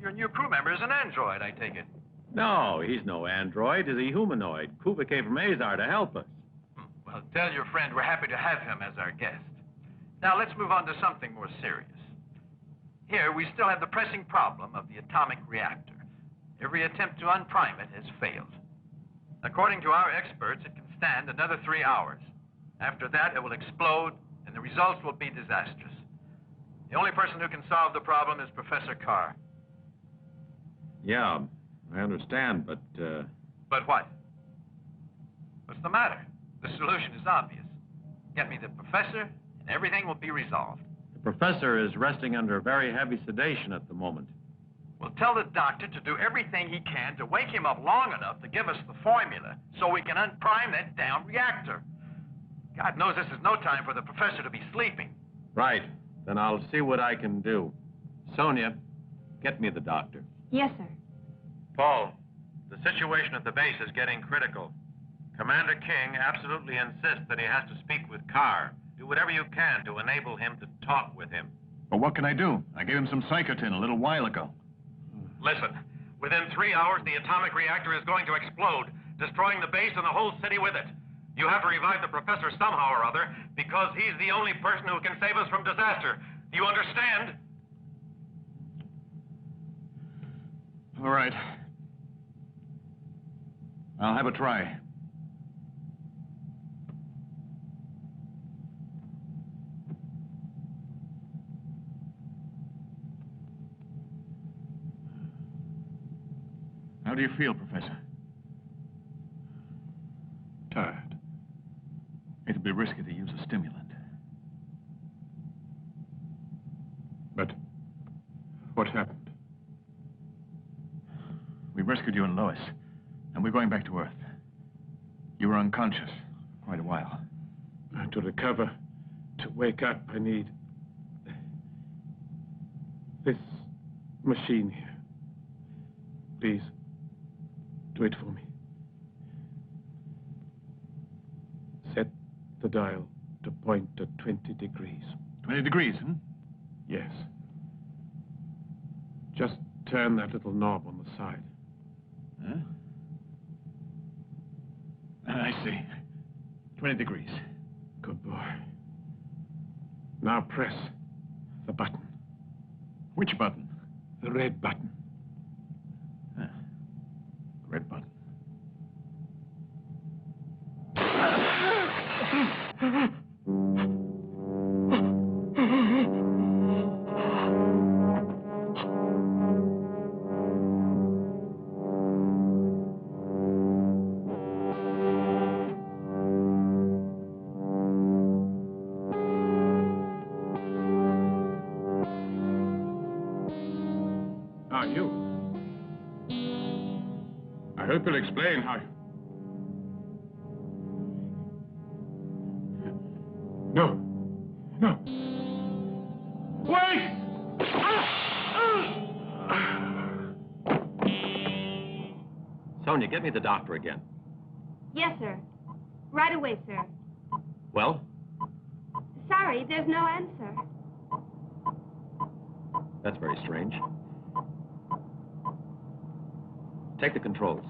Your new crew member is an android, I take it. No, he's no android. He's a humanoid. Kuva came from Azar to help us. Well, tell your friend we're happy to have him as our guest. Now, let's move on to something more serious. Here, we still have the pressing problem of the atomic reactor. Every attempt to unprime it has failed. According to our experts, it can stand another 3 hours. After that, it will explode, and the results will be disastrous. The only person who can solve the problem is Professor Carr. Yeah, I understand, but, But what? What's the matter? The solution is obvious. Get me the professor, and everything will be resolved. the professor is resting under very heavy sedation at the moment. We'll tell the doctor to do everything he can to wake him up long enough to give us the formula so we can unprime that damn reactor. God knows this is no time for the professor to be sleeping. Right. Then I'll see what I can do. Sonia, get me the doctor. Yes, sir. Paul, the situation at the base is getting critical. Commander King absolutely insists that he has to speak with Carr. Do whatever you can to enable him to talk with him. But what can I do? I gave him some Psychotin a little while ago. Listen, within 3 hours, the atomic reactor is going to explode, destroying the base and the whole city with it. You have to revive the professor somehow or other, because he's the only person who can save us from disaster. Do you understand? All right. I'll have a try. How do you feel, Professor? Tired. It'd be risky to use a stimulant. But what happened? We rescued you and Lois, and we're going back to Earth. You were unconscious for quite a while. To recover, to wake up, I need this machine here. Please, do it for me. Set the dial to point at 20 degrees. 20 degrees, hmm? Yes. Just turn that little knob on the side. Huh? I see. 20 degrees. Good boy. Now press the button. Which button? The red button. Red button. You. I hope you'll explain how... Sonia, get me the doctor again. Yes, sir. Right away, sir. Well? Sorry, there's no answer. That's very strange. Take the controls.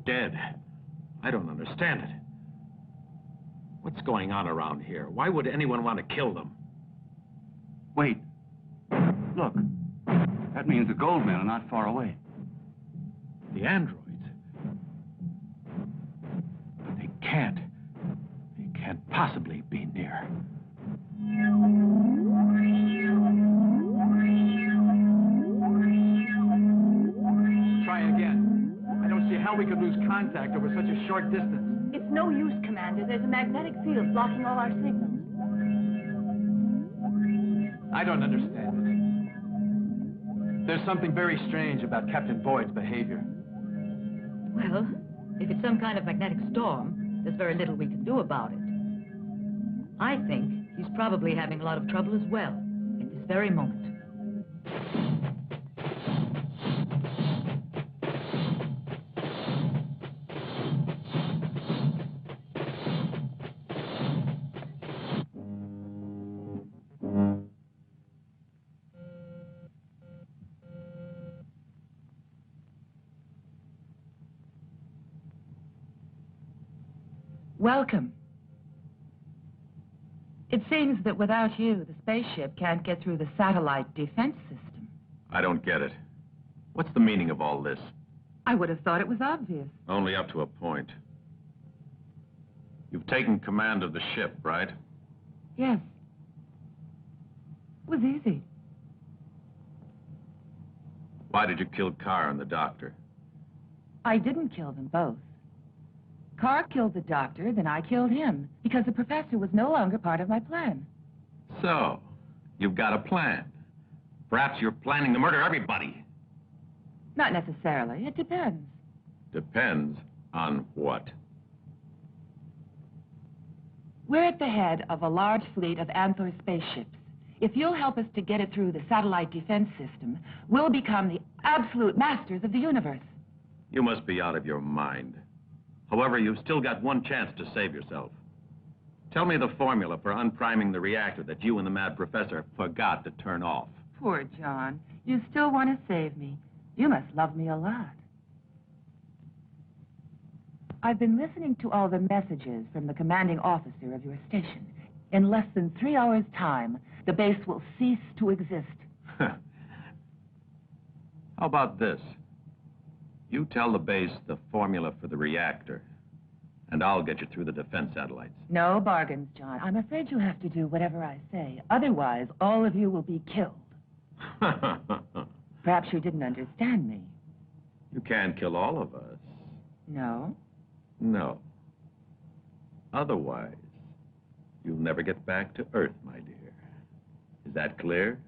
Dead. I don't understand it. What's going on around here? Why would anyone want to kill them? Wait. Look. That means the gold men are not far away. The androids? But they can't. They can't possibly be near. Try again. I don't see how we could lose contact over such a short distance. It's no use, Commander. There's a magnetic field blocking all our signals. I don't understand it. There's something very strange about Captain Boyd's behavior. Well, if it's some kind of magnetic storm, there's very little we can do about it. I think he's probably having a lot of trouble as well, at this very moment. Welcome. It seems that without you, the spaceship can't get through the satellite defense system. I don't get it. What's the meaning of all this? I would have thought it was obvious. Only up to a point. You've taken command of the ship, right? Yes. It was easy. Why did you kill Carr and the doctor? I didn't kill them both. Carr killed the doctor, then I killed him, because the professor was no longer part of my plan. So, you've got a plan. Perhaps you're planning to murder everybody. Not necessarily. It depends. Depends on what? We're at the head of a large fleet of Anthor spaceships. If you'll help us to get it through the satellite defense system, we'll become the absolute masters of the universe. You must be out of your mind. However, you've still got one chance to save yourself. Tell me the formula for unpriming the reactor that you and the mad professor forgot to turn off. Poor John. You still want to save me. You must love me a lot. I've been listening to all the messages from the commanding officer of your station. In less than 3 hours' time, the base will cease to exist. How about this? You tell the base the formula for the reactor, and I'll get you through the defense satellites. No bargains, John. I'm afraid you have to do whatever I say. Otherwise, all of you will be killed. Perhaps you didn't understand me. You can't kill all of us. No? No. Otherwise, you'll never get back to Earth, my dear. Is that clear?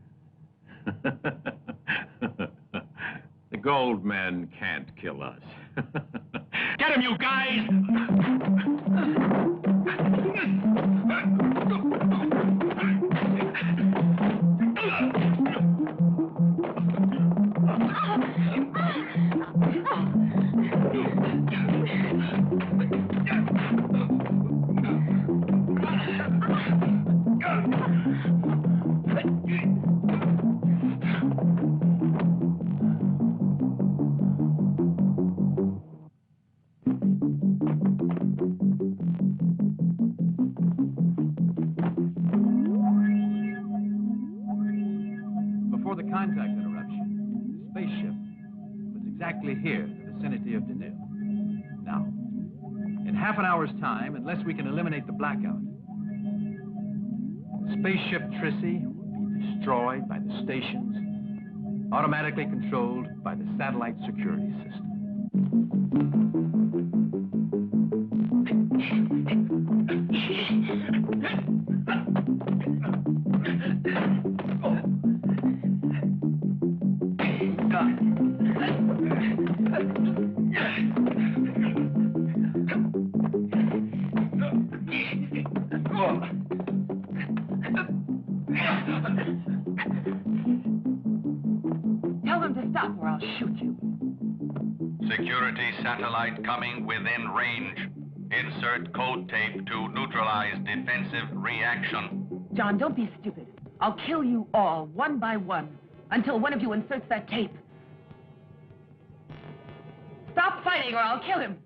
The gold men can't kill us. Get him, you guys! Before the contact interruption, the spaceship was exactly here in the vicinity of Denil. Now, in half an hour's time, unless we can eliminate the blackout, spaceship Trissy will be destroyed by the stations, automatically controlled by the satellite security system. security satellite coming within range. Insert code tape to neutralize defensive reaction. John, don't be stupid. I'll kill you all, one by one, until one of you inserts that tape. Stop fighting or I'll kill him.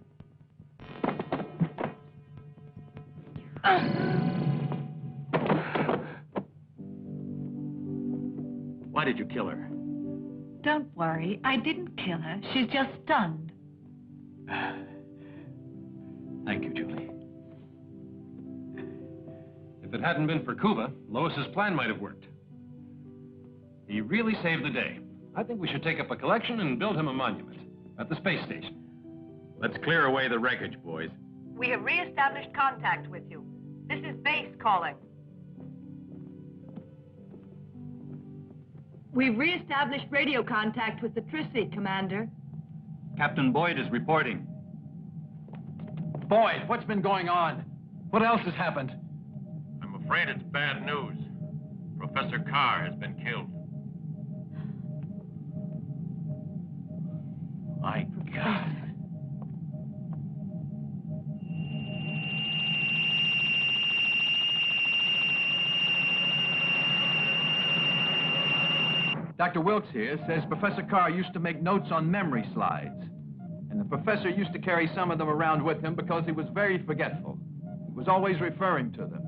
Why did you kill her? Don't worry, I didn't kill her. She's just stunned. Thank you, Julie. If it hadn't been for Kuba, Lois's plan might have worked. He really saved the day. I think we should take up a collection and build him a monument at the space station. Let's clear away the wreckage, boys. We have re-established contact with you. This is base calling. We've re-established radio contact with the Trissy, Commander. Captain Boyd is reporting. Boyd, what's been going on? What else has happened? I'm afraid it's bad news. Professor Carr has been killed. My God. Dr. Wilkes here says Professor Carr used to make notes on memory slides. And the professor used to carry some of them around with him because he was very forgetful. He was always referring to them.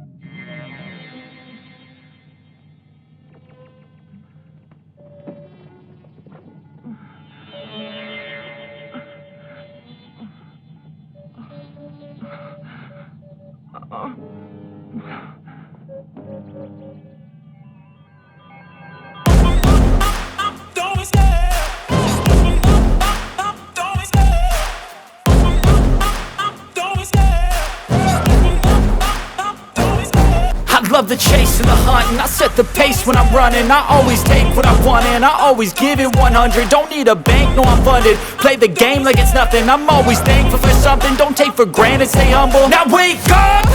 Love the chase and the hunt, and I set the pace when I'm running. I always take what I want and I always give it 100. Don't need a bank, no I'm funded. Play the game like it's nothing. I'm always thankful for something. Don't take for granted, stay humble. Now wake up!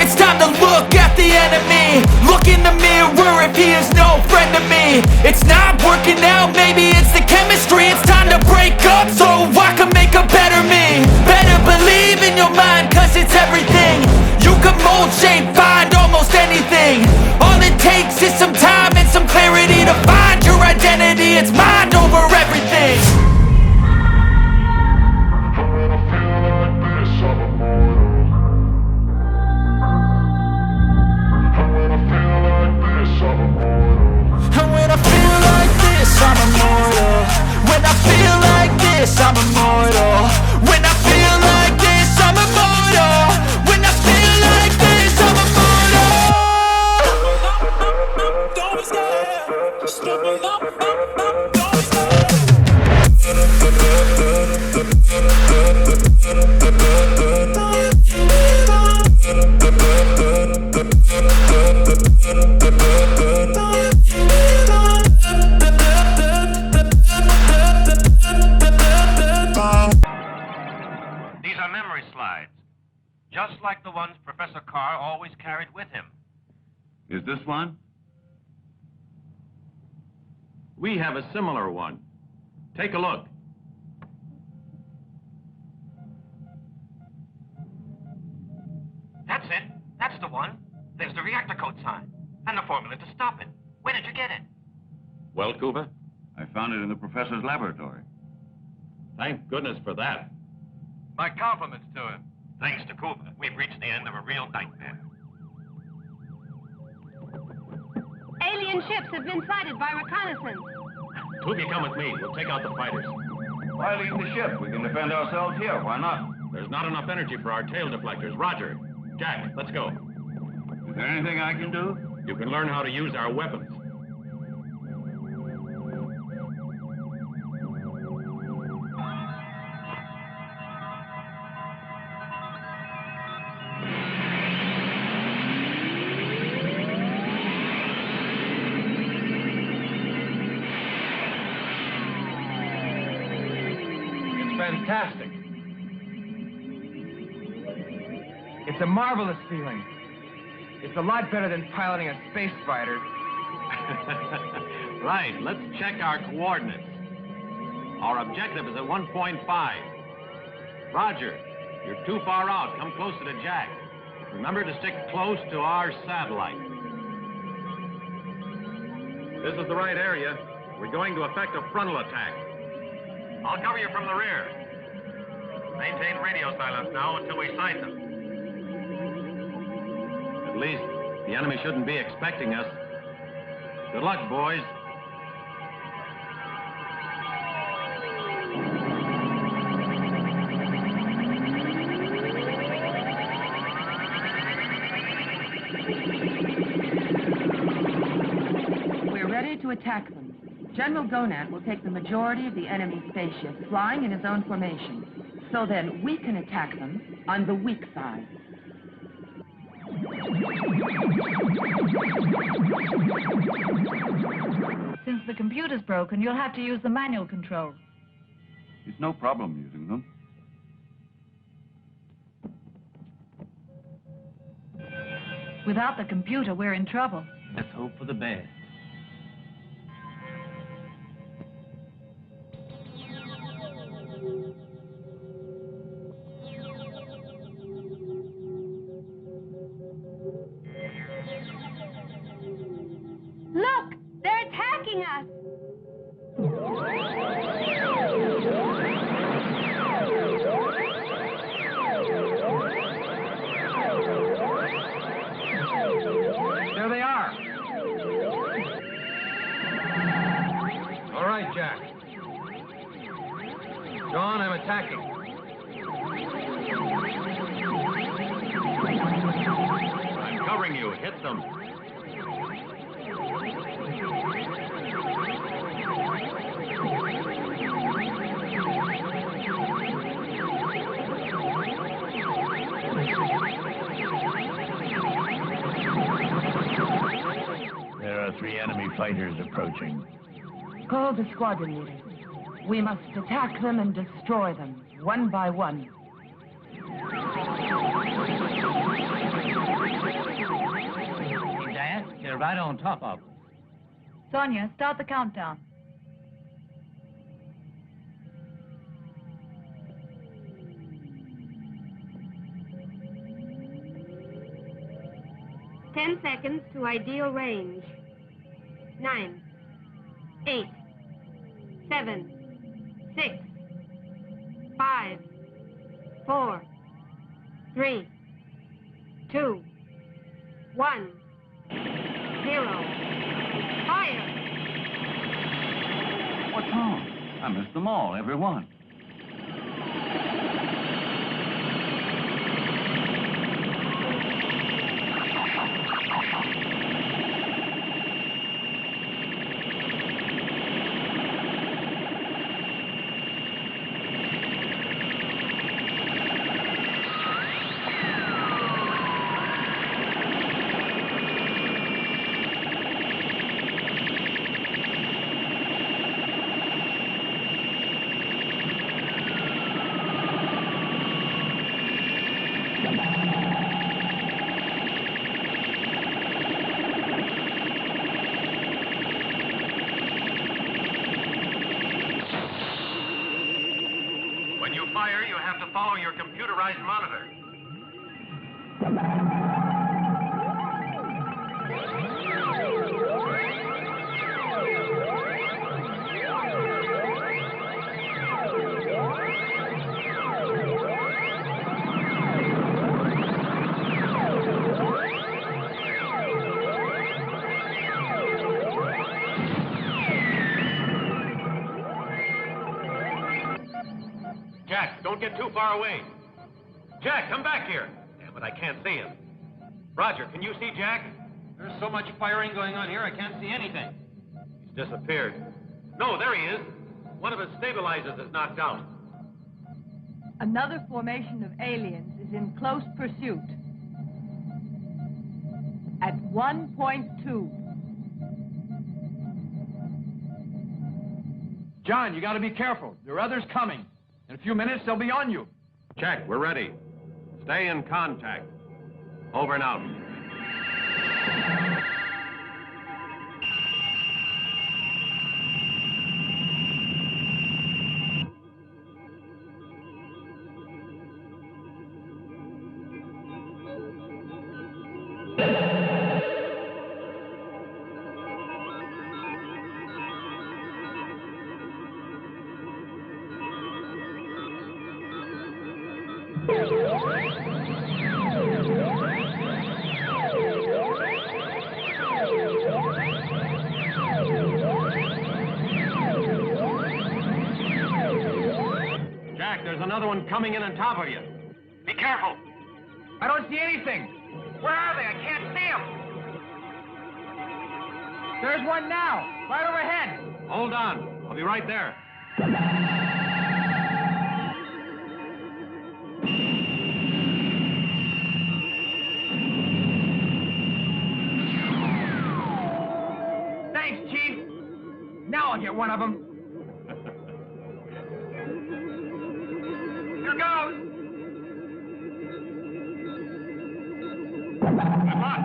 It's time to look at the enemy. Look in the mirror if he is no friend to me. It's not working out, maybe it's the chemistry. It's time to break up so I can make a better me. Better believe in your mind, cause it's everything. You can mold, shape, find almost anything. All it takes is some time and some clarity to find your identity. It's mind over everything. And when I feel like this, I'm immortal. When I feel like this, I'm immortal. When I feel like this, I'm immortal. When I feel like this, I'm immortal. Don't be scared. Just open up. These are memory slides, just like the ones Professor Carr always carried with him. Is this one? We have a similar one. Take a look. That's it. That's the one. There's the reactor code sign and the formula to stop it. Where did you get it? Well, Kuba? I found it in the professor's laboratory. Thank goodness for that. My compliments to him. Thanks to Kuba, we've reached the end of a real nightmare. Alien ships have been sighted by reconnaissance. Tubi, come with me. We'll take out the fighters. Why leave the ship? We can defend ourselves here. Why not? There's not enough energy for our tail deflectors. Roger. Jack, let's go. Is there anything I can do? You can learn how to use our weapons. Fantastic. It's a marvelous feeling. It's a lot better than piloting a space fighter. Right, let's check our coordinates. Our objective is at 1.5. Roger, you're too far out. Come closer to Jack. Remember to stick close to our satellite. This is the right area. We're going to effect a frontal attack. I'll cover you from the rear. Maintain radio silence now until we sight them. At least the enemy shouldn't be expecting us. Good luck, boys. We're ready to attack them. General Gonad will take the majority of the enemy spaceships flying in his own formation. So then we can attack them on the weak side. Since the computer's broken, you'll have to use the manual control. It's no problem using them. Without the computer, we're in trouble. Let's hope for the best. Look! They're attacking us! There they are. All right, Jack. John, I'm attacking. I'm covering you. Hit them. There are 3 enemy fighters approaching. Call the squadron leaders. We must attack them and destroy them, one by one. Dad, they're right on top of us. Sonia, start the countdown. 10 seconds to ideal range. 9, 8, 7, 6, 5, 4, 3, 2, 1, 0. Fire! What's wrong? I missed them all, every one. When you fire, you have to follow your computerized monitor. Jack, don't get too far away. Jack, come back here. Damn it, I can't see him. Roger, can you see Jack? There's so much firing going on here, I can't see anything. He's disappeared. No, there he is. One of his stabilizers is knocked out. Another formation of aliens is in close pursuit. At 1.2. John, you got to be careful. There are others coming. In a few minutes, they'll be on you. Check, we're ready. Stay in contact. Over and out. Jack, there's another one coming in on top of you. Be careful. I don't see anything. Where are they? I can't see them. There's one now, right overhead. Hold on. I'll be right there. Thanks, Chief. Now I'll get one of them. Here goes. Good luck.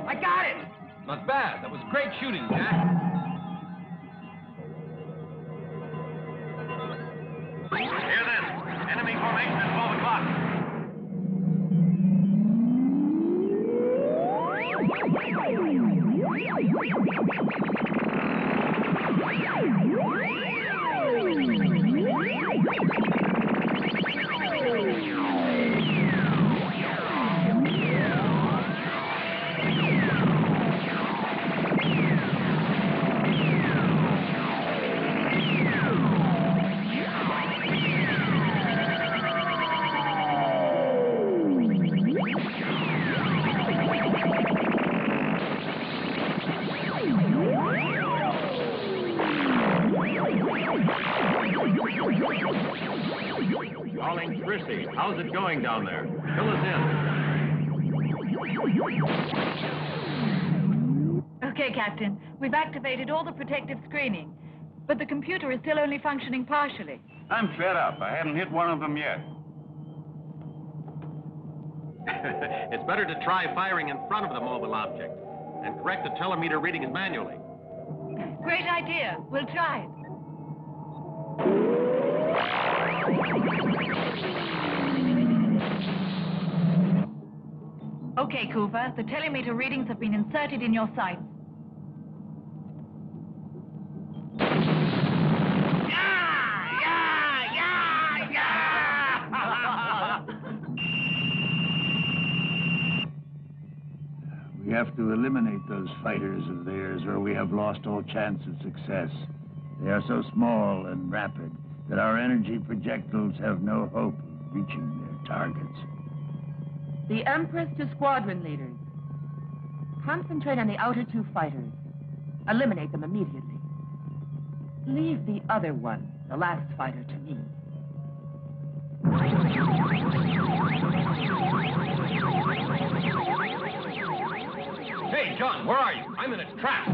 I got it. Not bad. That was great shooting, Jack. Here then. Enemy formation at 12 o'clock. Calling Chrissy. How's it going down there? Fill us in. Okay, Captain. We've activated all the protective screening, but the computer is still only functioning partially. I'm fed up. I haven't hit one of them yet. It's better to try firing in front of the mobile object and correct the telemeter readings manually. Great idea. We'll try it. Okay, Cooper. The telemeter readings have been inserted in your sights. We have to eliminate those fighters of theirs, or we have lost all chance of success. They are so small and rapid that our energy projectiles have no hope of reaching their targets. The Empress to squadron leaders. Concentrate on the outer two fighters. Eliminate them immediately. Leave the other one, the last fighter, to me. Hey, John, where are you? I'm in a trap.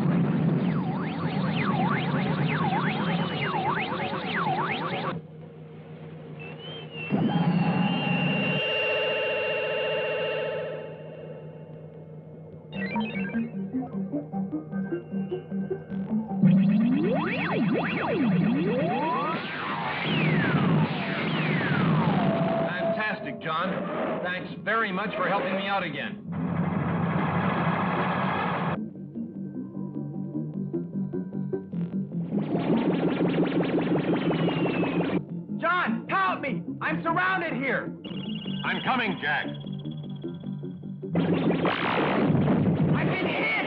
Fantastic, John. Thanks very much for helping me out again. John, help me! I'm surrounded here. I'm coming, Jack. I've been hit!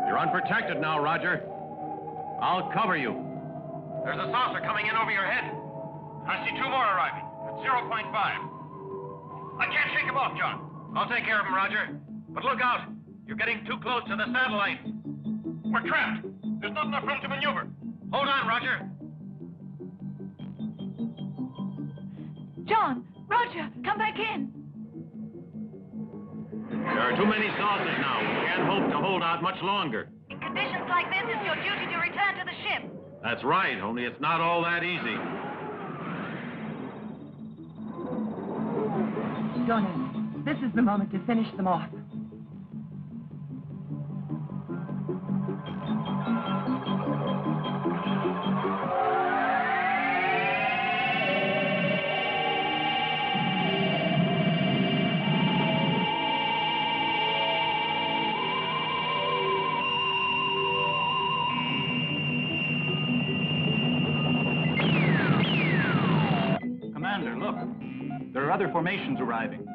You're unprotected now, Roger. I'll cover you. There's a saucer coming in over your head. I see two more arriving at 0.5. I can't shake them off, John. I'll take care of them, Roger. But look out. You're getting too close to the satellite. We're trapped. There's not enough room to maneuver. Hold on, Roger. John, Roger, come back in. There are too many saucers now. We can't hope to hold out much longer. In conditions like this, it's your duty to return to the ship. That's right, only it's not all that easy. Jonas, this is the moment to finish them off. Commander, look. There are other formations arriving.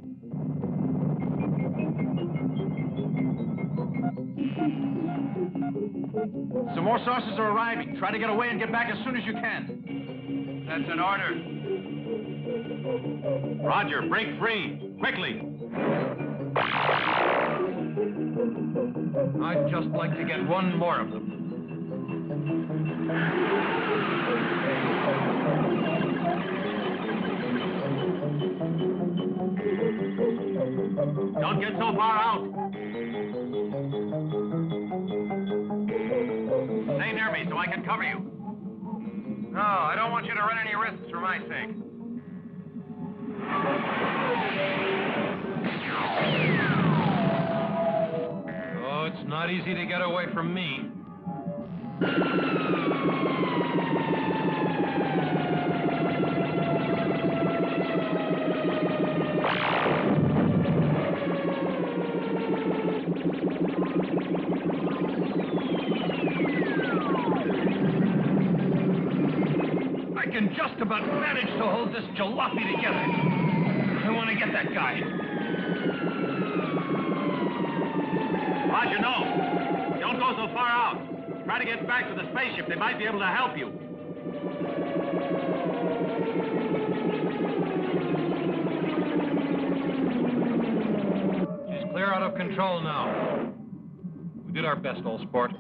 Some more saucers are arriving. Try to get away and get back as soon as you can. That's an order. Roger, break free. Quickly. I'd just like to get one more of them. Don't get so far out. Stay near me so I can cover you. No, I don't want you to run any risks for my sake. Oh, it's not easy to get away from me. I can just about manage to hold this jalopy together. I want to get that guy. Roger, no. Don't go so far out. Try to get back to the spaceship. They might be able to help you. She's clear out of control now. We did our best, old sport.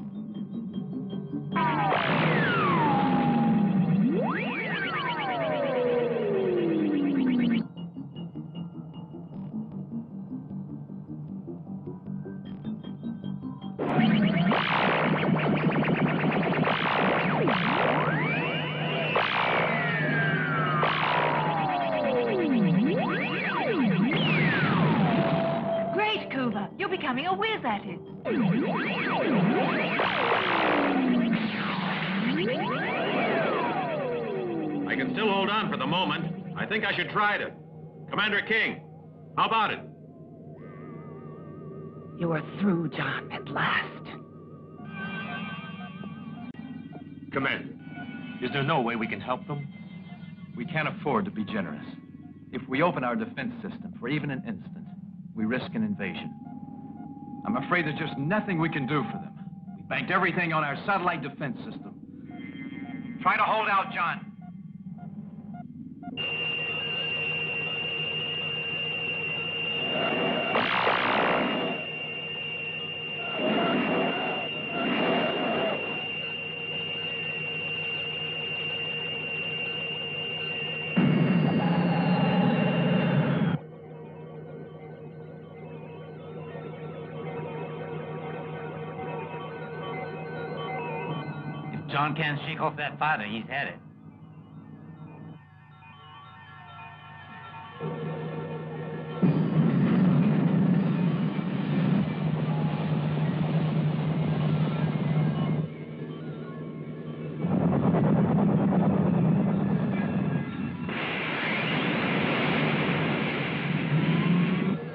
Great, Coover. You're becoming a whiz at it. I can still hold on for the moment. I think I should try to. Commander King, how about it? You are through, John, at last. Commander, is there no way we can help them? We can't afford to be generous. If we open our defense system for even an instant, we risk an invasion. I'm afraid there's just nothing we can do for them. We banked everything on our satellite defense system. Try to hold out, John. John can't shake off that fighter. He's had it.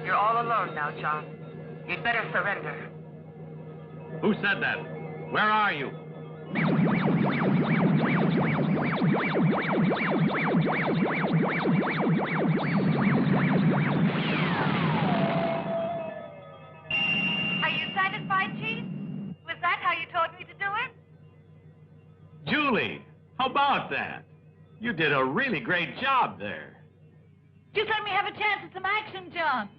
You're all alone now, John. You'd better surrender. Who said that? Where are you? Are you satisfied, Chief? Was that how you told me to do it? Julie, how about that? You did a really great job there. Just let me have a chance at some action, John.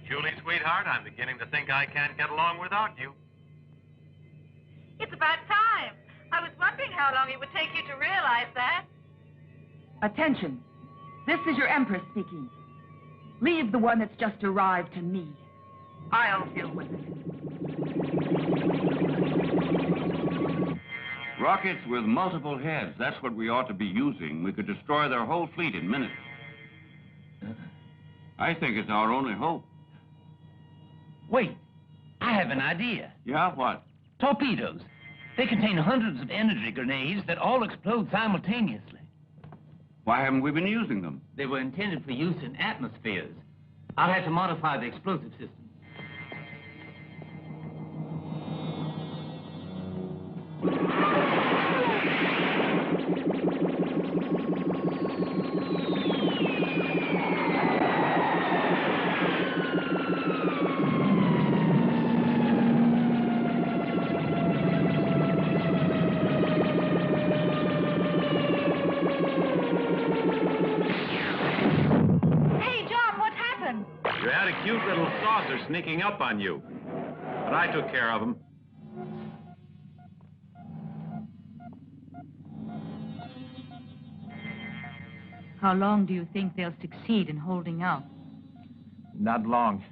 Julie, sweetheart, I'm beginning to think I can't get along without you. It's about time. I was wondering how long it would take you to realize that. Attention. This is your Empress speaking. Leave the one that's just arrived to me. I'll deal with it. Rockets with multiple heads. That's what we ought to be using. We could destroy their whole fleet in minutes. I think it's our only hope. Wait, I have an idea. Yeah, what? Torpedoes. They contain hundreds of energy grenades that all explode simultaneously. Why haven't we been using them? They were intended for use in atmospheres. I'll have to modify the explosive system. Sneaking up on you. But I took care of them. How long do you think they'll succeed in holding out? Not long.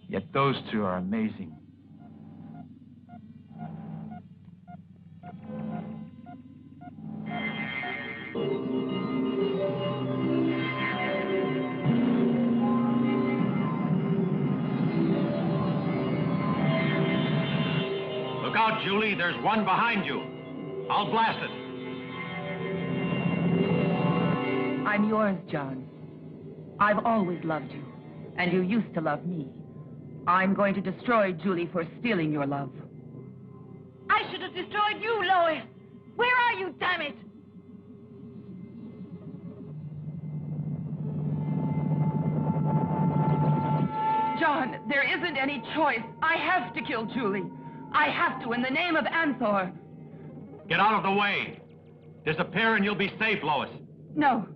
Yet those two are amazing. Look out, Julie. There's one behind you. I'll blast it. I'm yours, John. I've always loved you, and you used to love me. I'm going to destroy Julie for stealing your love. I should have destroyed you, Lois. Where are you, damn it? John, there isn't any choice. I have to kill Julie. I have to, in the name of Anthor. Get out of the way. Disappear and you'll be safe, Lois. No.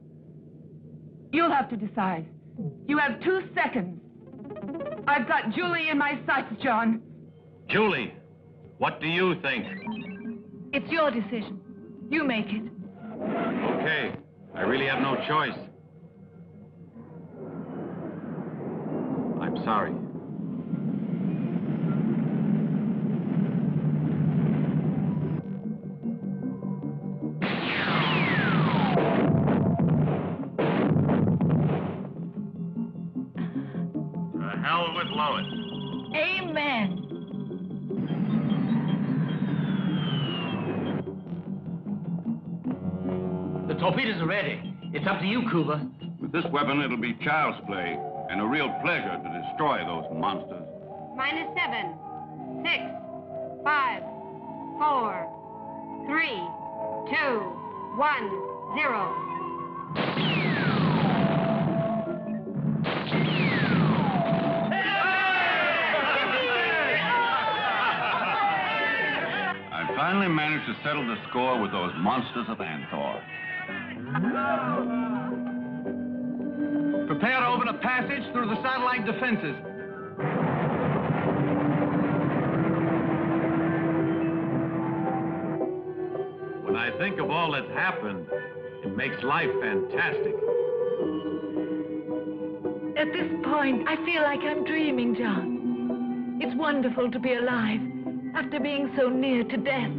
You'll have to decide. You have 2 seconds. I've got Julie in my sights, John. Julie, what do you think? It's your decision. You make it. Okay. I really have no choice. I'm sorry. To hell with Lois. Amen. The torpedoes are ready. It's up to you, Cuba. With this weapon, it'll be child's play and a real pleasure to destroy those monsters. -7, 6, 5, 4, 3, 2, 1, 0. I finally managed to settle the score with those monsters of Anthor. Prepare to open a passage through the satellite defenses. When I think of all that's happened, it makes life fantastic. At this point, I feel like I'm dreaming, John. It's wonderful to be alive after being so near to death.